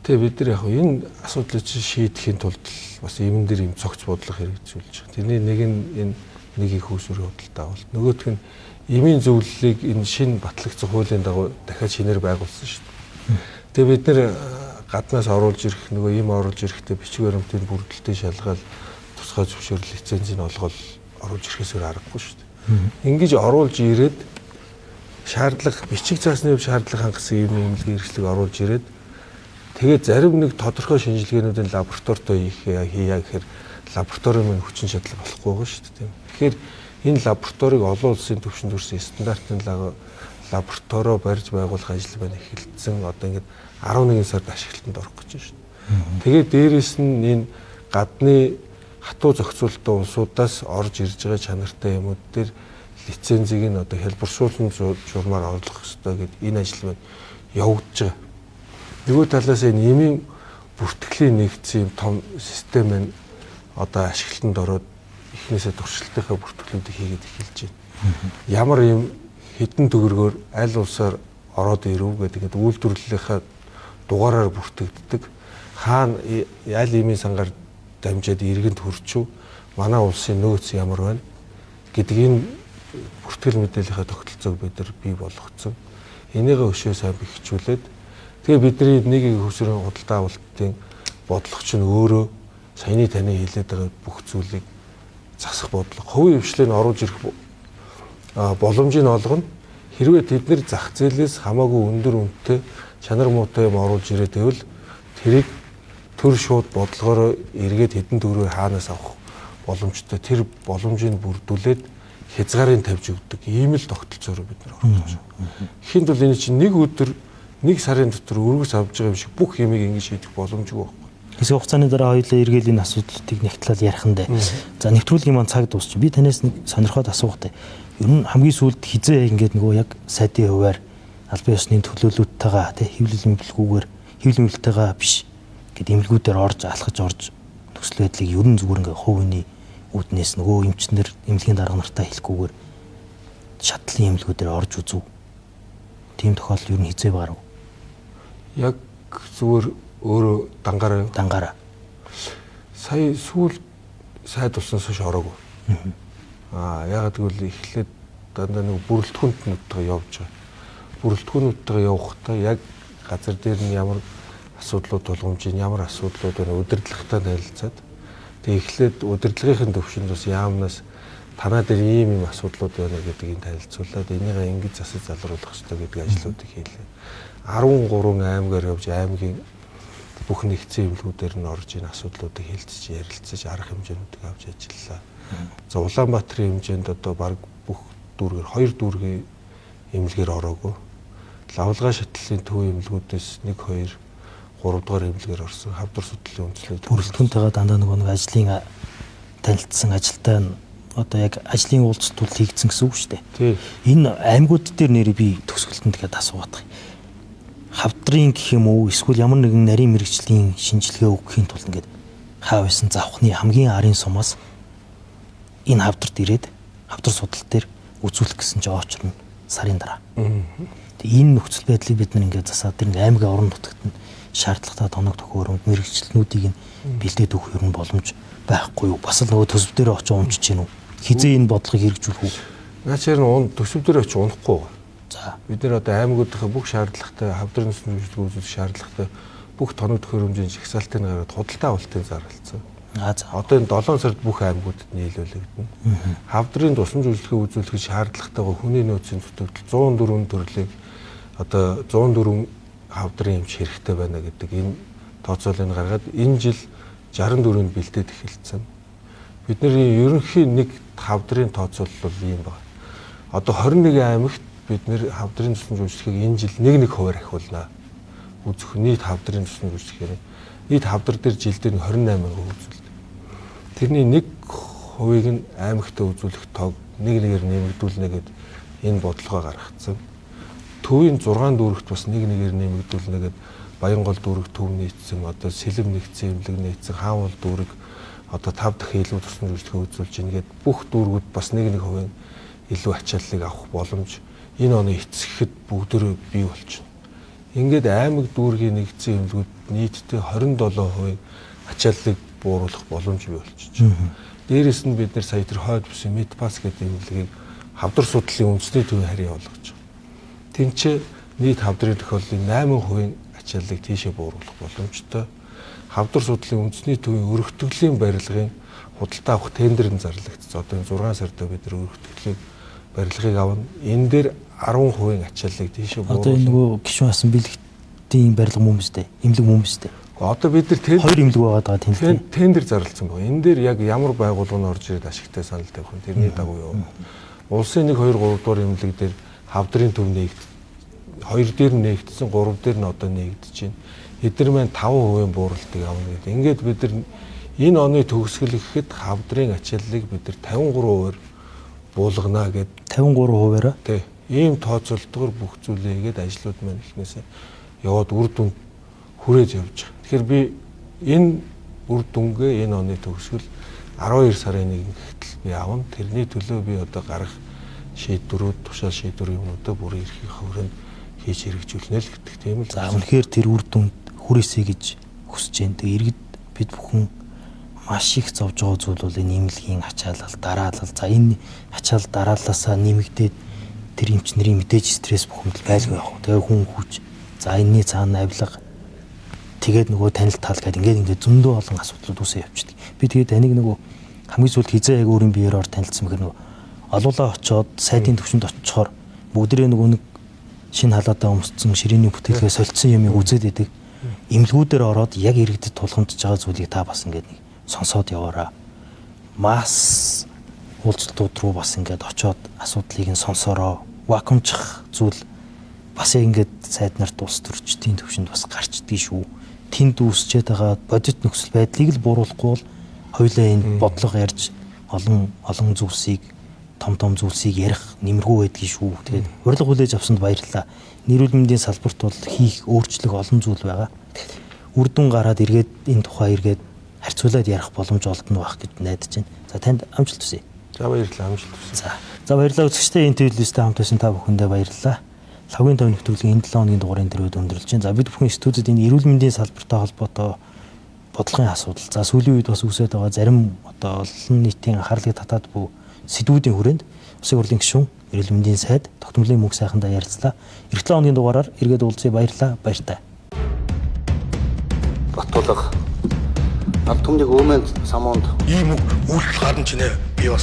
Speaker 8: Тэгээ бид нар яг энэ асуудлыг шийдэхийн тулд бас юмн дээр юм цогц бодлого хэрэгжүүлж байгаа. Тэрний нэг нь энэ нэг их үүсвэрийн худалдаа авалт. Нөгөөх нь эмийн зөвлөлийг энэ шинэ батлагдсан хуулийн дагуу дахиад шинээр байгуулсан шүү дээ. Тэгээ бид нар гаднаас оруулж ирэх нөгөө им оруулж ирэхдээ бичиг баримтын бүрдэлтийн шалгаал тусгай зөвшөөрөл лицензийг олгол оруулж ирэхээсээр аргагүй шүү дээ. Ингэж оруулж ирээд шаардлага бичиг заасны шаардлага хангасан эмнэлгийн хэрэгслийг оруулж ирээд тэгээд зарим нэг тодорхой шинжилгээнүүдийн лабораторитой хийя гэхээр лабораторийн мань хүчин чадал болохгүй байгаа шүү дээ. Тэгэхээр энэ лабораторийг олон улсын түвшинд хүрсэн стандартын лабораторио барьж байгуулах ажил байна эхэлсэн. Одоо ингээд 11 сард ашиглалтанд орох гэж байна шүү дээ. Тэгээд дээрэс нь энэ гадны хатуу зохицуулалтын улсуудаас орж ирж байгаа чанартай юмуд дээр лицензийг нь одоо хэлбэршүүлэн журмаар орлох хэрэгтэй гэдэг энэ ажил маань явагдаж байгаа. Нөгөө талаас энэ эмийн бүртгэлийн нэгдсэн том систем маань одоо ашиглалтанд ороод эхнээсээ туршилтынхаа бүртгэлүүдийг хийгээд эхэлж байна. Ямар юм хэдэн төгрөгөөр аль улсаар ороод ирв гэдэг үйлдвэрлэлийнхаа дугаараар бүртгэгддэг. Хаана аль эмийн сангаар дамжаад иргэнд хүрчв, манай улсын нөөц ямар байна гэдэг энэ бүртгэл мэдээллийнхаа тогтолцоог бид нар бий болгоцсон. Энийгээ өшөө сайн бэхжүүлээд тэгээ бидний нэг их хүсрийн худалдаа авалтын бодлого чинь өөрөө саяны таны хэлээд байгаа бүх зүйлийг засах бодлого. Хувийн хвшлийг оруулж ирэх боломжийг олгоно. Хэрвээ тэд нэр зах зээлээс хамаагүй өндөр үнэтэй чанар муутай юм оруулж ирээд байвал тэрийг төр шууд бодлогоор эргээд хэдэн төгрөөр хаанаас авах боломжтой. Тэр боломжийг бүрдүүлээд хязгаарын тавьж өгдөг. Ийм л тогтолцоороо бид нар орж байгаа. Эхийн тул энэ чинь нэг өдөр нэг сарын дотор өргөс авж байгаа юм шиг бүх юмыг ингэж шийдэх боломжгүй байхгүй.
Speaker 7: Хэсэг хугацааны дараа хоёулаа эргээл энэ асуудлыг нэгтлэл ярих нь дээ. За нэвтрүүлгийн маань цаг дуусч. Би танаас нэг сонирхоод асуух дээ. Ер нь хамгийн сүүлд хизээ ингээд нөгөө яг сайдын хуваар албан ёсны төлөөлөлттэйгээ тий хэвлэл эмнэлгүйгээр биш гэд эмнэлгүүдээр орж алхаж орж төсөл байдлыг ер нь зүгээр ингээд хувийн үүднээс нөгөө эмчнэр эмнэлгийн дарга нартаа хэлэхгүйгээр шатлын эмнэлгүүдээр орж үзв. Тийм тохиолдол ер нь хизээ барав.
Speaker 8: Яг зүгээр өөрөө дангаараа. Сая сүүл сайд туснаас хойш ороогүй. Ягаад гэвэл эхлээд дандаа нэг бүрэлдэхүүнт нүдтэйгээ явж байгаа. Бүрэлдэхүүнүүдтэйгээ явахдаа яг газар дээр нь ямар асуудлууд тулгамжийн ямар асуудлууд байна удирдлагатай танилцаад тэг эхлээд удирдлагын төвшөнд бас яамнаас танаа дээр ийм асуудлууд байна гэдгийг танилцуулаад энийгээ ингэж засаж залруулах хэрэгтэй гэдэг ажлуудыг хийлээ. 13 аймгаар явж аймгийн бүх нэгдсэн эмнэлгүүдээр нь орж ийн асуудлуудыг хэлцэж ярилцаж арга хэмжээнүүдийг авч ажиллалаа. За Улаанбаатарын хэмжээнд одоо баг бүх дүүргээр 2 дүүргийн эмнэлгээр ороогүй. Лавлгаа шатлалын төв эмнэлгүүдээс 1 2 3 дугаар эмнэлгээр орсон. Хавдар судлалын үндэслэл
Speaker 7: бүрэлдэхүүнтэйгээ дандаа нэг ажлын танилцсан ажилтай одоо яг ажлын уулзтал хийгдсэн гэсэн үг шүү дээ.
Speaker 8: Тийм.
Speaker 7: Энэ аймагуд дээр нэрээ би төгсгөлтөнд тэгээд асуугаад байгаа. Хавдрын гэх юм уу эсвэл ямар нэгэн нарийн мэрэгжлийн шинжилгээ өгөхийн тулд ингээд хаа байсан завхны хамгийн арын сумаас энэ хавдарт ирээд хавдар судалт дээр үзүүлэх гэсэн чинь очрно сарын дараа. Тэгээ энэ нөхцөл байдлыг бид нар ингээд засаад тэр аймгийн орон нутагт нь шаардлагатай тоног төхөөрөмж мэрэгчлэнүүдийг нь бэлдээд өгөх юм боломж байхгүй юу? Бас л нөгөө төсөв дээр очиж унчиж гин үү? Хизээ энэ бодлогыг хэрэгжүүлэх үү?
Speaker 8: Наачаар нь төсөв дээр очиж унахгүй.
Speaker 7: За
Speaker 8: бид нар одоо аймагуудынхаа бүх шаардлагатай хавдар нүсний үйлчлэгүүд шаардлагатай бүх тоног төхөөрөмжийн жагсаалтыг гаргаад худалдаа авалтыг зарлалцсан.
Speaker 7: за
Speaker 8: Одоо энэ 7 сард бүх аймагуудад нийлүүлэгдэнэ. Хавдрын тусламж үйлчлэгээ үзүүлэхэд шаардлагатайгаа хүний нөөцийн зүтгэл 104 төрлийн одоо 104 хавдрын эмч хэрэгтэй байна гэдэг энэ тооцоолыг гаргаад энэ жил 64-нд бэлдээд эхэлсэн. Бидний ерөнхий нэг хавдрын тооцоолол бол ийм байна. Одоо 21 аймагт бид нэр хавдрын тусламж үйлчлэгийг энэ жил 1% ахиулнаа. Үзэх нийт хавдрын тусламж үйлчлэгээр нийт хавдар дээр жилдээ 28% үзүүлдэг. Тэрний 1%-ийг нь аймагтаа үзүүлэх тоог нэгээр нэмэгдүүлнэ гэдэг энэ бодлогоо гаргацсан. Төвийн 6 дүүрэгт бас нэгээр нэмэгдүүлнэ гэдэг Баянгол дүүрэг төв нийцсэн, одоо Сэлэм нэгдсэн, Эмнэлэг нийцсэн, Хаанвал дүүрэг одоо 5 дахин илүү тусламж үйлчлэгээ үзүүлж ингээд бүх дүүргүүд бас 1% илүү ачааллыг авах боломж энэ оны эцэхэд бүгдөө бий болчихно. Ингээд аймаг дүүргийн нэгдсэн эмнэлгүүд нийтдээ 27% ачааллыг бууруулах боломж бий болчихж байна. Дээрээс нь бид нэр сая тэр хойд бүсийн Медпас гэдэг эмнэлгийг хавдар судлалын үндэсний төвийн харьяа болгож байгаа. Тинч нийт хавдрын тохиолдлын 8% ачааллыг тийшээ бууруулах боломжтой. Хавдар судлалын үндэсний төвийн өргөтгөлийн барилгын худалдаа авах тендерын зарлагдсан. Одоо энэ 6 сарда бид нар өргөтгөлийн барилгыг авна. Энэ дээр 10% ачааллыг тийшээ бууруулах.
Speaker 7: Одоо энэ нөгөө гишүүн асан бэлгтийн барилга мөн үстэй, эмнэлэг мөн үстэй.
Speaker 8: Одоо бид нар
Speaker 7: хоёр эмнэлэг байгаа тэмдэг.
Speaker 8: Тендер зарлагдсан байна. Энэ дээр яг ямар байгууллагын орж ирээд ашигтай санал тавих вэ? Тэрний дагуу явна. Улсын 1 2 3 дугаар эмнэлэг дээр хавдрын төв хоёр дээр нэгдсэн, 3 дээр нь одоо нэгдэж байна. Эдгээр маань 5% бууралтыг авна гэдэг. Ингээд бид нар энэ оны төгсгөл гэхэд хавдрын ачааллыг бид нар 53%-аар буулгана гэд
Speaker 7: 53%-аараа.
Speaker 8: Тий. Ийм тооцоолтгоор бүх зүйлээ хийгээд ажлууд маань эхнээсээ яваад үр дүнд хүрээж явж байгаа. Тэгэхээр би энэ үр дүнгээ энэ оны төгсгөл 12 сарын 1-нд гэтэл би авна. Тэрний төлөө би одоо гарах шийдвэрүүд, тушаал шийдвэр юмнуудаа бүр эрхийн хувьд хийж хэрэгжүүлнэ л гэдэг тийм л.
Speaker 7: За үнэхээр тэр үр дүнд хүрээсэй гэж хүсэж байна. Тэгээ иргэд бид бүхэн маш их зовж байгаа зүйл бол энэ эмнэлгийн ачаалал, дараалал. За энэ ачаалал дарааллаасаа нэмэгдээд тэр эмчнэрийн мэдээж стресс бухимдал байлгүй явах. Тэгээ хүн хүч. За энэний цаана авилга. Тэгээд нөгөө танил тал гэдэг ингээд зөндөө олон асуудлууд үсээ явчихдаг. Би тэгээд таныг нөгөө хамгийн сүүлд хизээ яг өөрийн биеэр танилцсан мэхэр нөгөө олуулаа очоод сайдын төвшөнд очихоор бүгдээ нөгөө нэг шинэ халаатаа өмссөн ширээний бүтээлгээ солилцсон юмыг үзээд идэг. Эмнэлгүүдээр ороод яг иргэдэд тулгамдж байгаа зүйлийг та бас ингээд нэг сонсоод яваараа. Масс уулзалтууд руу бас ингээд очоод асуудлыг нь сонсороо. Вакуумчих зүйл бас ингээд сайд нарт улс төрчдийн төвшөнд бас гарчдгийг шүү. Тэнд үүсчээд байгаа бодит нөхцөл байдлыг л бууруулахгүй бол хоёулаа энэ бодлого ярьж олон зүйлсийг том зүйлсийг ярих нэмэргүй байдгийг шүү. Тэгээд урилга хүлээж авсанд баярлалаа. Нэрүүл мэндийн салбарт бол хийх өөрчлөлт олон зүйл байгаа. Үр дүн гараад эргээд энэ тухай эргээд харьцуулаад ярих боломж олдно байх гэж найдаж байна. За танд амжилт хүсье.
Speaker 8: За баярлалаа, амжилт хүсье.
Speaker 7: За баярлалаа үзэгчдээ энэ телевизтэй хамт байсан та бүхэндээ баярлалаа. Лавгийн тав нэвтрүүлгийн энэ 7 хоногийн дугаарыг төрөөд өндөрлж байна. За бид бүхэн студид энэ эрүүл мэндийн салбартай холбоотой бодлогын асуудал. За сүүлийн үед бас үсээд байгаа зарим одоо олон нийтийн анхаарлыг татаад буй сэдвүүдийн хүрээнд Улсын хурлын гишүүн, эрүүл мэндийн сайд, тогтмолын мөнх сайхандаа ярилцлаа. Эх 7 хоногийн дугаараар эргээд уулзъя. Баярлалаа. Баяртай.
Speaker 1: Батулга. Автомдыг өөмөнд самуунд
Speaker 2: Ийм үг үйлдэл гарна чинь би бас